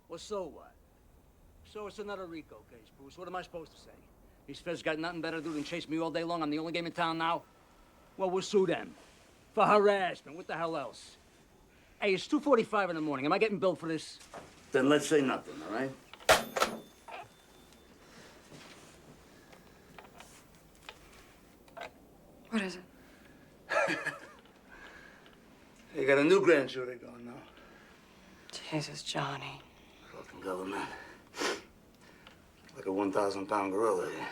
Well, so what? So it's another RICO case, Bruce. What am I supposed to say? These feds got nothing better to do than chase me all day long. I'm the only game in town now. Well, we'll sue them. For harassment. What the hell else? Hey, it's 2:45 in the morning. Am I getting billed for this? Then let's say nothing, all right? What is it? You got a new grand jury going now. Jesus, Johnny. Fucking government. Like a 1,000-pound gorilla here.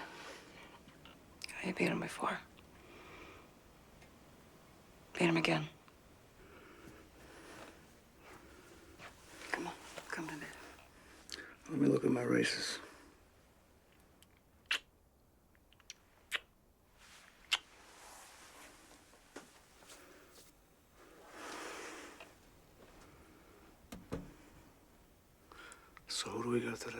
You beat him before. Beat him again. Come on, come to me. Let me look at my races. So who do we got today?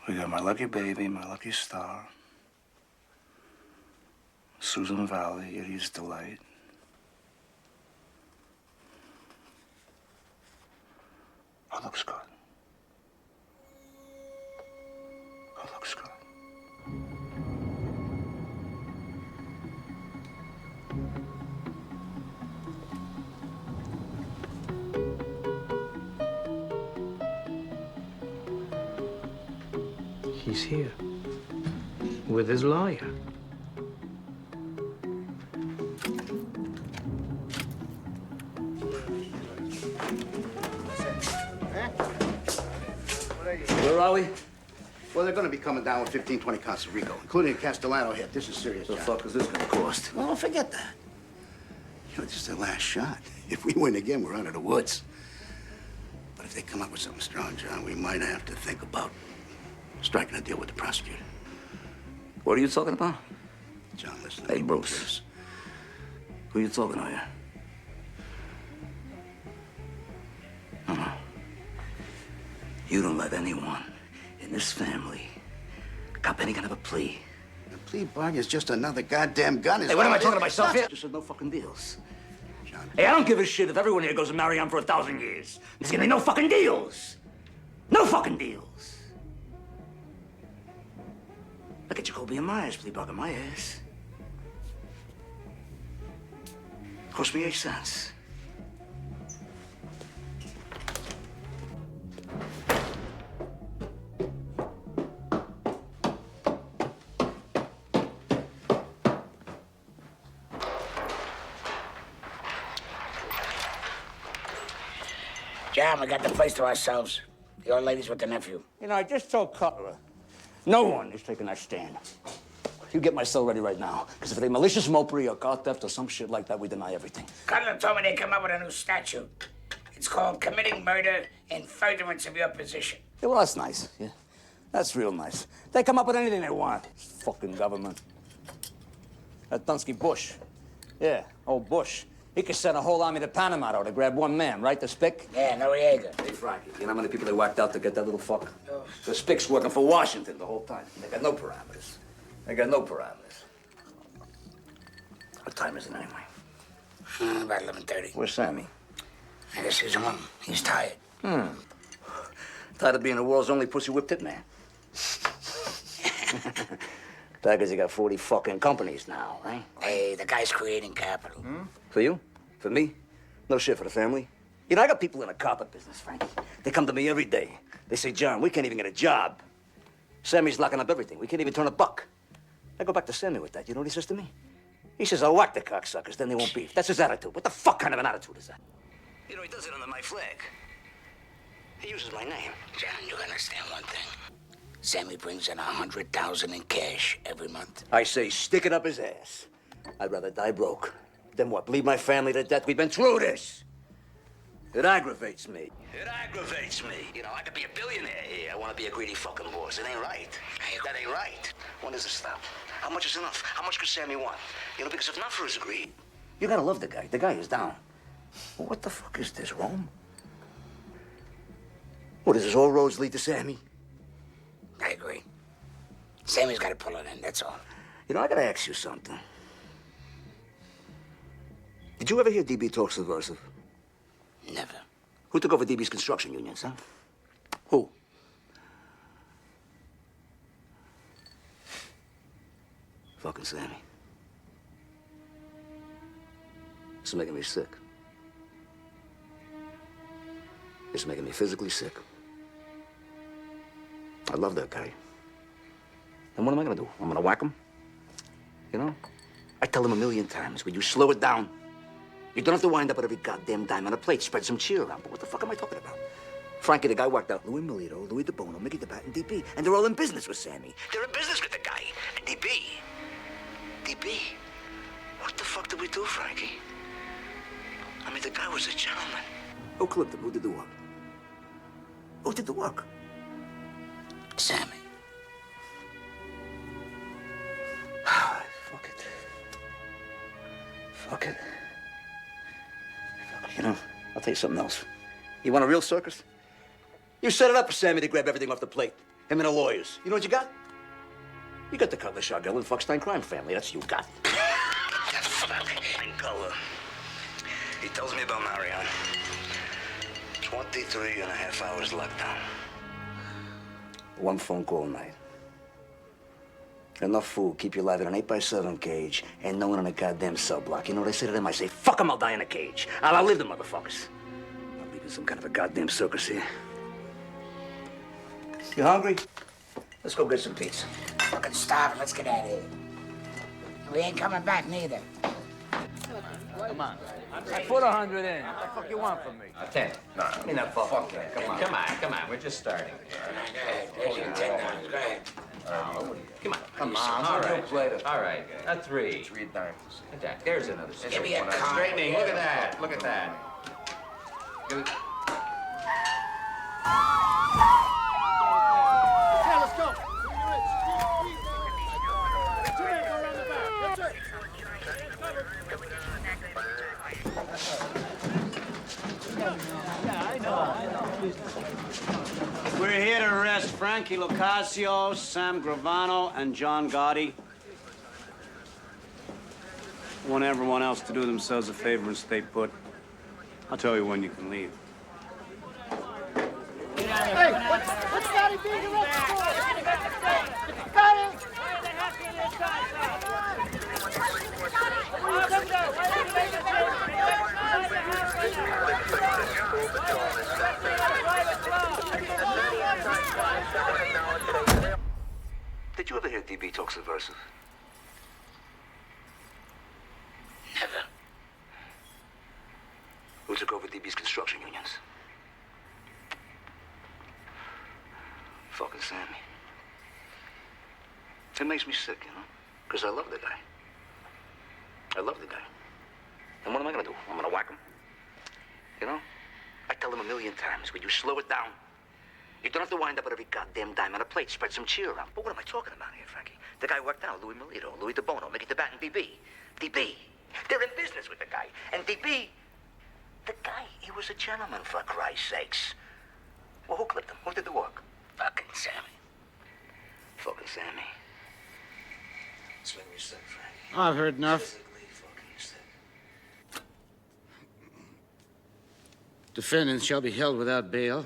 We got my lucky baby, my lucky star, Susan Valley, Idiot's Delight. Oh, looks good. Oh, looks good. He's here. With his lawyer. Where are we? Well, they're going to be coming down with 15, 20 counts of RICO, including a Castellano hit. This is serious. What the fuck is this going to cost? Well, forget that. You know, this is their last shot. If we win again, we're out of the woods. But if they come up with something strong, John, we might have to think about striking a deal with the prosecutor. What are you talking about? John, listen. Hey, Bruce. Who you talking to here? No. You don't let anyone in this family cop any kind of a plea. The plea bargain is just another goddamn gun. Hey, what am I talking to myself here? Just said no fucking deals. John. Hey, I don't give a shit if everyone here goes to marry on for 1,000 years. There's gonna be no fucking deals. No fucking deals. Look at Jacoby and Myers plea bargain my ass. Cost me 8 cents. John, we got the place to ourselves. The old lady's with the nephew. You know, I just told Cutler, no one is taking that stand. You get my cell ready right now, because if they malicious mopery or car theft or some shit like that, we deny everything. Cutler told me they come up with a new statute. It's called committing murder in furtherance of your position. Yeah, well, that's nice. Yeah, that's real nice. They come up with anything they want. Fucking government. That Dunsky Bush. Yeah, old Bush. He could send a whole army to Panama to grab one man, right? The Spick? Yeah, Noriega. Hey, Frankie, you know how many people they whacked out to get that little fuck? Oh. The Spick's working for Washington the whole time. They got no parameters. They got no parameters. What time is it anyway? About 11:30. Where's Sammy? I guess he's home. He's tired. Tired of being the world's only pussy whipped hitman. Because you got 40 fucking companies now, right? Hey, the guy's creating capital. For you? For me? No shit for the family. You know, I got people in the carpet business, Frankie. They come to me every day. They say, John, we can't even get a job. Sammy's locking up everything. We can't even turn a buck. I go back to Sammy with that. You know what he says to me? He says, I'll whack the cocksuckers, then they won't beef. That's his attitude. What the fuck kind of an attitude is that? You know, he does it under my flag. He uses my name. John, you understand one thing. Sammy brings in $100,000 in cash every month. I say, stick it up his ass. I'd rather die broke than what? Bleed my family to death? We've been through this. It aggravates me. It aggravates me. You know, I could be a billionaire here. I want to be a greedy fucking boss. It ain't right. That ain't right. When does it stop? How much is enough? How much could Sammy want? You know, because if not for his greed, you gotta love the guy. The guy is down. Well, what the fuck is this, Rome? What is this? All roads lead to Sammy? I agree. Sammy's got to pull it in, that's all. You know, I gotta ask you something. Did you ever hear DB talk subversive? Never. Who took over DB's construction unions, huh? Who? Fucking Sammy. It's making me sick. It's making me physically sick. I love that guy. And what am I gonna do? I'm gonna whack him? You know? I tell him 1,000,000 times, will you slow it down? You don't have to wind up with every goddamn dime on a plate. Spread some cheer around. But what the fuck am I talking about? Frankie, the guy whacked out Louis Milito, Louis DeBono, Mickey DeBat, and DB. And they're all in business with Sammy. They're in business with the guy. And DB. What the fuck did we do, Frankie? I mean, the guy was a gentleman. Who clipped him? Who did the work? Who did the work? Sammy. Fuck it. Fuck it. You know, I'll tell you something else. You want a real circus? You set it up for Sammy to grab everything off the plate. Him and the lawyers. You know what you got? You got the Cutler, Chargell, and Fuckstein crime family. That's what you got. He tells me about Marion. 23 and a half hours lockdown. One phone call a night. Enough food, keep you alive in an 8x7 cage, and no one in a goddamn cell block. You know what I say to them? I say, fuck them, I'll die in a cage. I'll outlive the motherfuckers. I'm leaving some kind of a goddamn circus here. You hungry? Let's go get some pizza. Fucking starving, let's get out of here. We ain't coming back neither. Come on. I put 100 in. What the fuck you want from me? 10. No, I mean that fuck that. Come on. Come on. We're just starting. There's your $10. Go ahead. Come on. All right. A 3. 3 dimes. Jack, there's another. Give me a card. Straightening. Look at that. Look at that. Okay, let's go. We're here to arrest Frankie Lucasio, Sam Gravano, and John Gotti. I want everyone else to do themselves a favor and stay put. I'll tell you when you can leave. Hey, what's Gotti being arrested for? Gotti! Did you ever hear DB talk subversive? Never. Who took over DB's construction unions? Fucking Sammy. It makes me sick, you know? Because I love the guy. I love the guy. And what am I gonna do? I'm gonna whack him? You know? I tell him 1,000,000 times, will you slow it down? You don't have to wind up with every goddamn dime on a plate. Spread some cheer around. But what am I talking about here, Frankie? The guy worked out, Louis Milito, Louis DeBono, Mickey DeBat, and DB. DB. They're in business with the guy. And DB, the guy, he was a gentleman, for Christ's sakes. Well, who clipped him? Who did the work? Fucking Sammy. Fucking Sammy. It's making me sick, Frankie. I've heard enough. Physically fucking sick. Defendants shall be held without bail.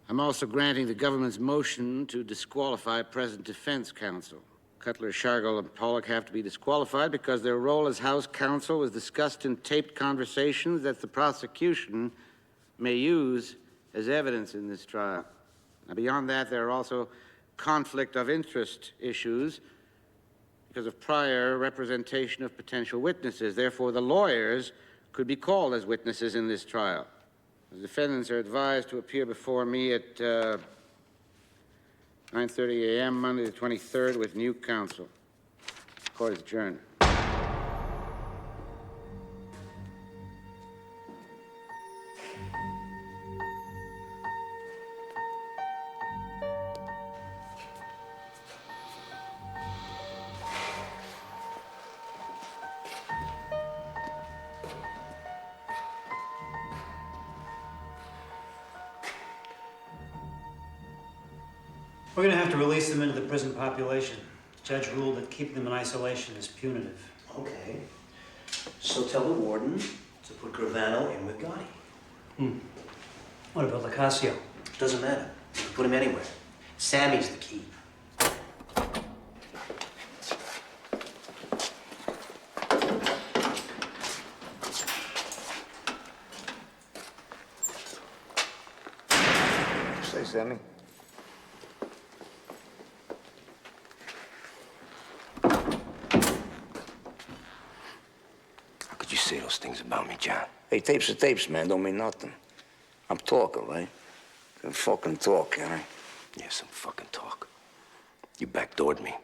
I'm also granting the government's motion to disqualify present defense counsel. Cutler, Shargle, and Pollock have to be disqualified because their role as House counsel was discussed in taped conversations that the prosecution may use as evidence in this trial. Now, beyond that, there are also conflict of interest issues because of prior representation of potential witnesses. Therefore, the lawyers could be called as witnesses in this trial. The defendants are advised to appear before me at 9:30 a.m. Monday the 23rd with new counsel. Court is adjourned. We're going to have to release them into the prison population. The judge ruled that keeping them in isolation is punitive. Okay. So tell the warden to put Gravano in with Gotti. What about Lacasio? Doesn't matter. You can put him anywhere. Sammy's the key. Say, Sammy. How could you say those things about me, John? Hey, tapes are tapes, man. Don't mean nothing. I'm talking, right? Can fucking talk, can I? Yeah, some fucking talk. You backdoored me.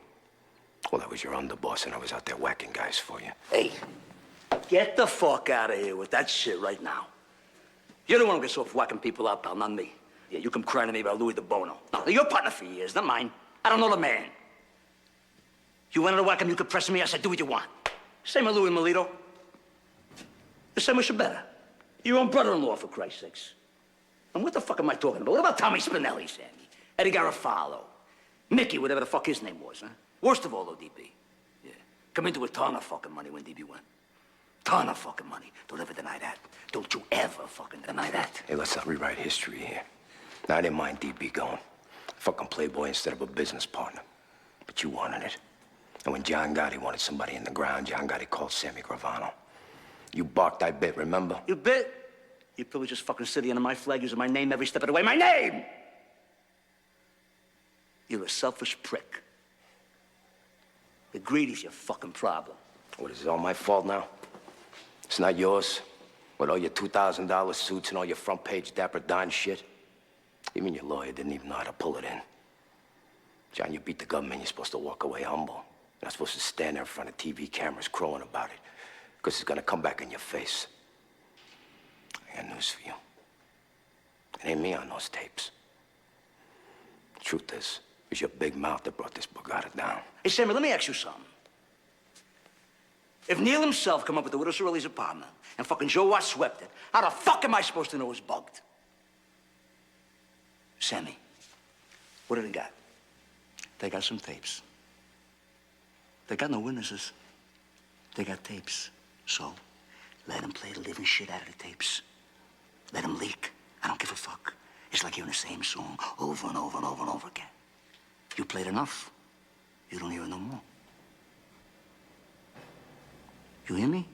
Well, I was your underboss, and I was out there whacking guys for you. Hey, get the fuck out of here with that shit right now. You're the one who gets off whacking people out, pal, not me. Yeah, you come crying to me about Louis de Bono. No, your partner for years, not mine. I don't know the man. You wanted to whack him, you could press me, I said, do what you want. Same with Louis Melito. The same with Shabetta. Your own brother-in-law, for Christ's sakes. And what the fuck am I talking about? What about Tommy Spinelli, Sammy? Eddie Garofalo? Mickey, whatever the fuck his name was, huh? Worst of all, though, DB. Yeah. Come into a ton of fucking money when DB went. Ton of fucking money. Don't ever deny that. Don't you ever fucking deny that. Hey, let's not rewrite history here. Now, I didn't mind DB going. Fucking playboy instead of a business partner. But you wanted it. And when John Gotti wanted somebody in the ground, John Gotti called Sammy Gravano. You barked, I bit, remember? You bit? You probably just fucking sitting under my flag using my name every step of the way. My name! You're a selfish prick. The greedy's your fucking problem. What, is it all my fault now? It's not yours? With all your $2,000 suits and all your front-page Dapper Dan shit? Even your lawyer didn't even know how to pull it in. John, you beat the government, you're supposed to walk away humble. You're not supposed to stand there in front of TV cameras crowing about it, because it's gonna come back in your face. I got news for you. It ain't me on those tapes. The truth is, it was your big mouth that brought this bugata down. Hey, Sammy, let me ask you something. If Neil himself come up with the Widow Cirilli's apartment and fucking Joe Watt swept it, how the fuck am I supposed to know it's bugged? Sammy, what do they got? They got some tapes. They got no witnesses. They got tapes. So, let them play the living shit out of the tapes. Let them leak. I don't give a fuck. It's like hearing the same song over and over and over and over again. You played enough, you don't hear it no more. You hear me?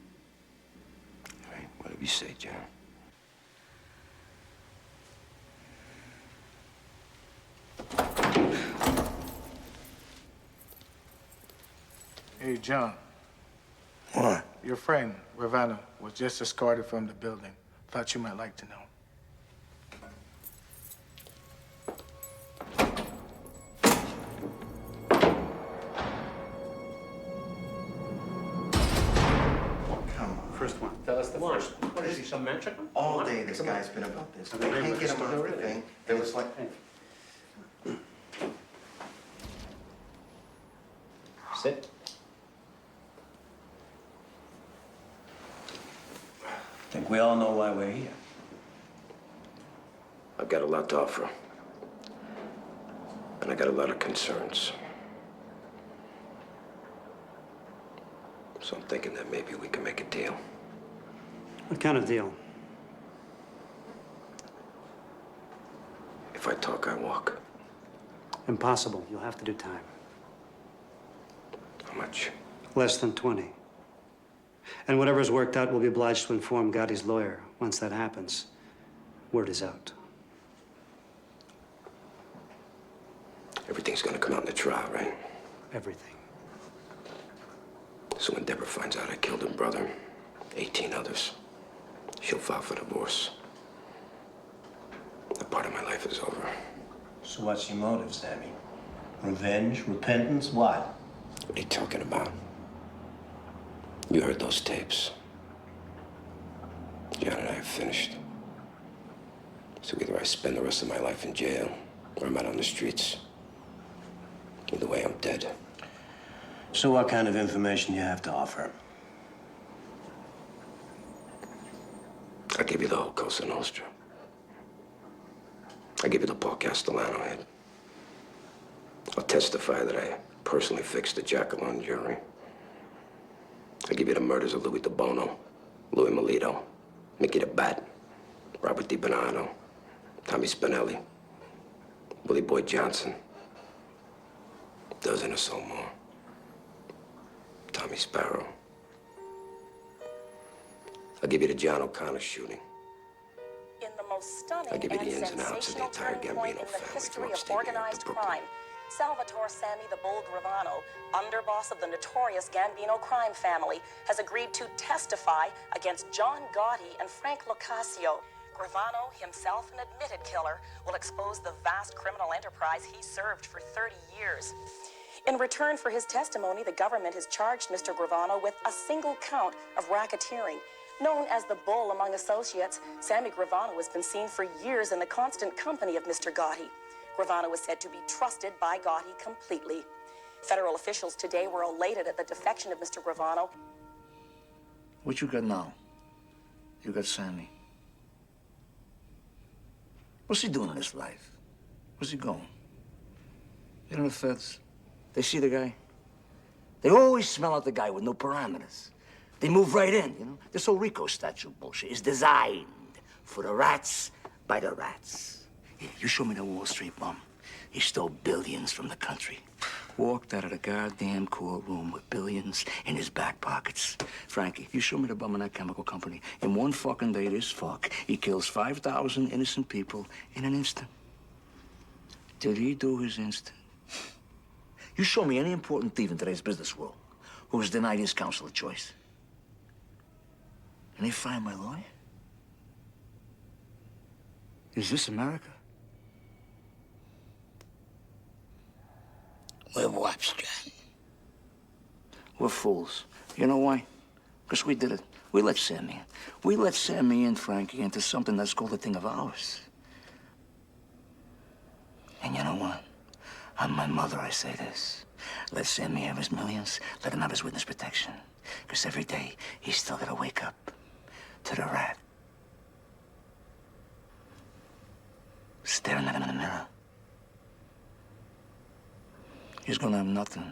All right, whatever you say, John. Hey, John. What? Your friend, Gravano, was just escorted from the building. Thought you might like to know. First one. Tell us the first one. What is he, some man chicken? All day this guy's been about this. I can't get him off the thing. It was like... Sit. I think we all know why we're here. I've got a lot to offer. And I got a lot of concerns. So I'm thinking that maybe we can make a deal. What kind of deal? If I talk, I walk. Impossible. You'll have to do time. How much? Less than 20. And whatever's worked out, we'll be obliged to inform Gotti's lawyer. Once that happens, word is out. Everything's gonna come out in the trial, right? Everything. So when Deborah finds out I killed her brother, 18 others, she'll file for divorce. That part of my life is over. So what's your motive, Sammy? Revenge? Repentance? What? What are you talking about? You heard those tapes. John and I are finished. So either I spend the rest of my life in jail, or I'm out on the streets. Either way, I'm dead. So what kind of information you have to offer? I'll give you the whole Cosa Nostra. I'll give you the Paul Castellano head. I'll testify that I personally fixed the Jackalone jury. I'll give you the murders of Louis DeBono, Louis Melito, Mickey the Bat, Robert DiBernardo, Tommy Spinelli, Willie Boy Johnson. A dozen or so more. Tommy Sparrow. I'll give you the John O'Connor shooting. In the most stunning I'll give you the and ins and outs of the sensational entire turning point Gambino in the family history from of upstate New York to organized Brooklyn. crime, Salvatore Sammy the Bull Gravano, underboss of the notorious Gambino crime family, has agreed to testify against John Gotti and Frank Locascio. Gravano, himself an admitted killer, will expose the vast criminal enterprise he served for 30 years. In return for his testimony, the government has charged Mr. Gravano with a single count of racketeering. Known as the Bull among associates, Sammy Gravano has been seen for years in the constant company of Mr. Gotti. Gravano is said to be trusted by Gotti completely. Federal officials today were elated at the defection of Mr. Gravano. What you got now? You got Sammy. What's he doing in his life? Where's he going? You know the feds? They see the guy. They always smell out the guy with no parameters. They move right in, you know? This whole Rico statute bullshit is designed for the rats by the rats. Yeah, you show me the Wall Street bum. He stole billions from the country. Walked out of the goddamn courtroom with billions in his back pockets. Frankie, you show me the bum in that chemical company. In one fucking day, this fuck, he kills 5,000 innocent people in an instant. Did he do his instant? You show me any important thief in today's business world who was denied his counsel of choice. And they fire my lawyer? Is this America? We're wops, John. We're fools. You know why? Because we did it. We let Sammy in. We let Sammy and Frankie into something that's called a thing of ours. And you know what? On my mother, I say this. Let Sammy have his millions. Let him have his witness protection. Because every day, he's still got to wake up to the rat. Staring at him in the mirror. He's gonna have nothing.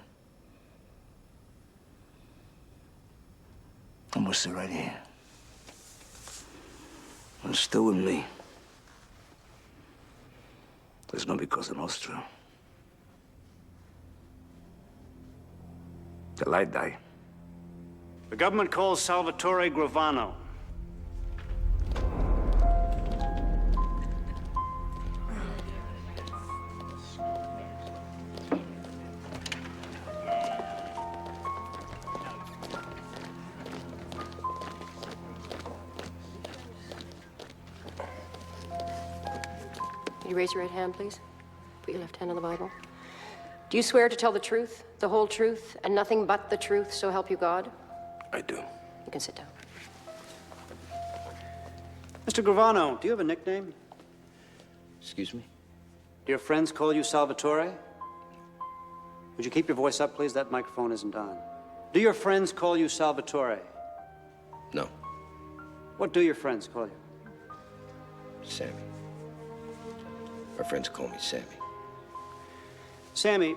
I'm gonna sit right here. And still with me. There's gonna be Cosa Nostra. Till I die. The government calls Salvatore Gravano. Will you raise your right hand, please? Put your left hand on the Bible. Do you swear to tell the truth, the whole truth, and nothing but the truth, so help you God? I do. You can sit down. Mr. Gravano, do you have a nickname? Excuse me? Do your friends call you Salvatore? Would you keep your voice up, please? That microphone isn't on. Do your friends call you Salvatore? No. What do your friends call you? Sammy. My friends call me Sammy. Sammy,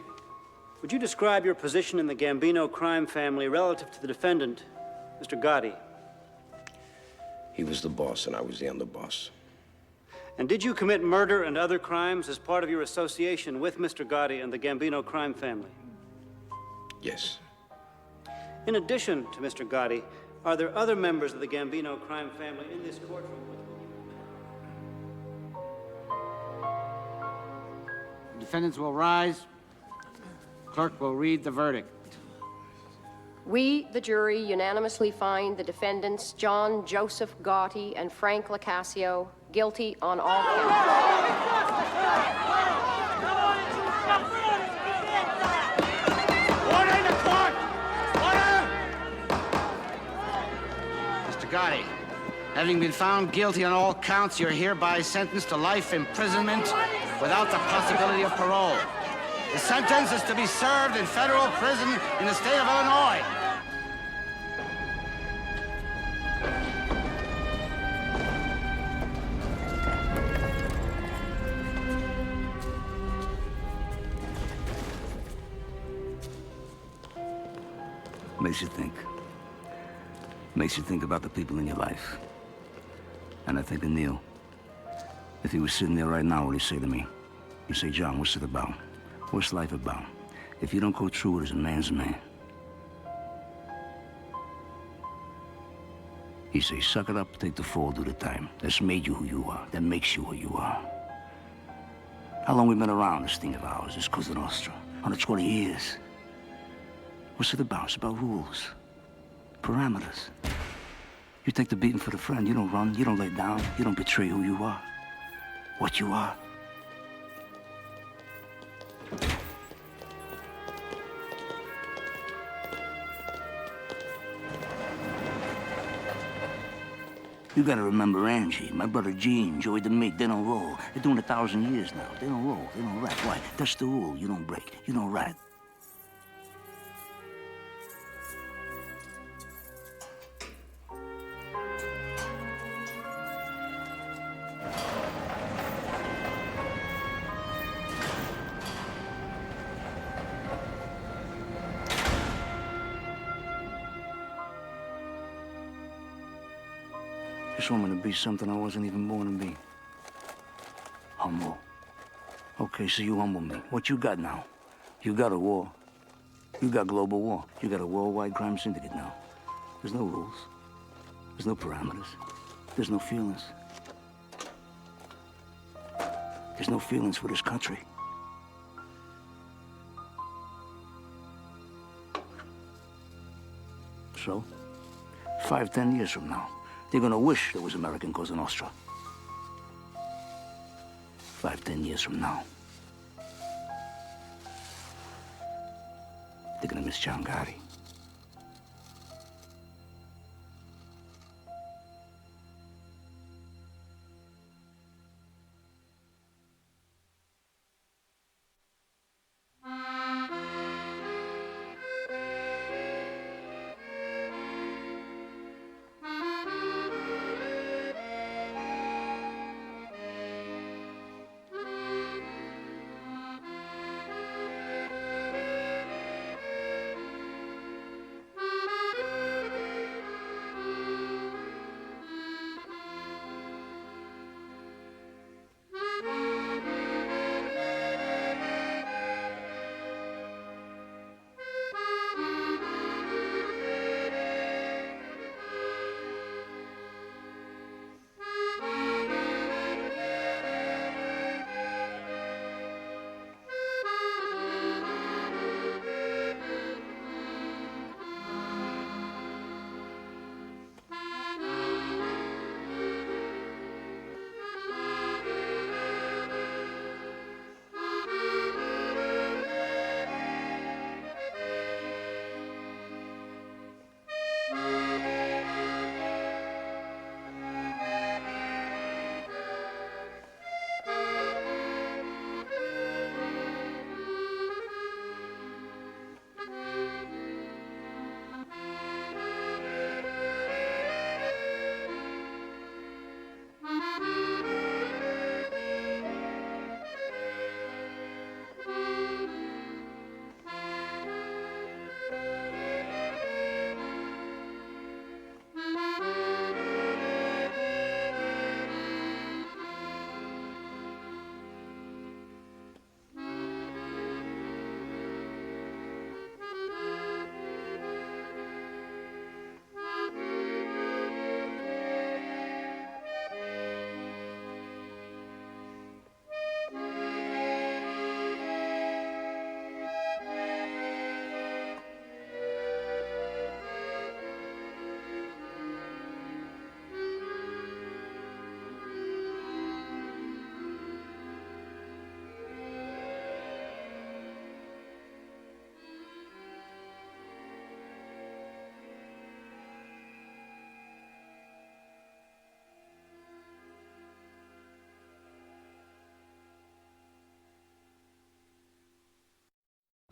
would you describe your position in the Gambino crime family relative to the defendant, Mr. Gotti? He was the boss and I was the underboss. And did you commit murder and other crimes as part of your association with Mr. Gotti and the Gambino crime family? Yes. In addition to Mr. Gotti, are there other members of the Gambino crime family in this courtroom with whom? Defendants will rise. Clerk will read the verdict. We, the jury, unanimously find the defendants John Joseph Gotti and Frank Locascio guilty on all counts. Order in the court! Order! Mr. Gotti, having been found guilty on all counts, you're hereby sentenced to life imprisonment without the possibility of parole. The sentence is to be served in federal prison in the state of Illinois. Makes you think. Makes you think about the people in your life. And I think of Neil. If he was sitting there right now, what would he say to me? He'd say, John, what's it about? What's life about? If you don't go through it as a man's man. He'd say, suck it up, take the fall, do the time. That's made you who you are. That makes you who you are. How long we been around, this thing of ours, this Cosa Nostra? 120 years. What's it about? It's about rules. Parameters. You take the beating for the friend. You don't run. You don't lay down. You don't betray who you are. What you are. You gotta remember Angie, my brother Gene, Joey DeMate. They don't roll. They're doing 1,000 years now. They don't roll. They don't rat. Why? That's the rule. You don't break. You don't rat. This woman to be something I wasn't even born to be. Humble. Okay, so you humble me. What you got now? You got a war. You got global war. You got a worldwide crime syndicate now. There's no rules. There's no parameters. There's no feelings. There's no feelings for this country. So, 5, 10 years from now, they're gonna wish there was American Cosa Nostra. 5, 10 years from now, they're gonna miss John Gotti.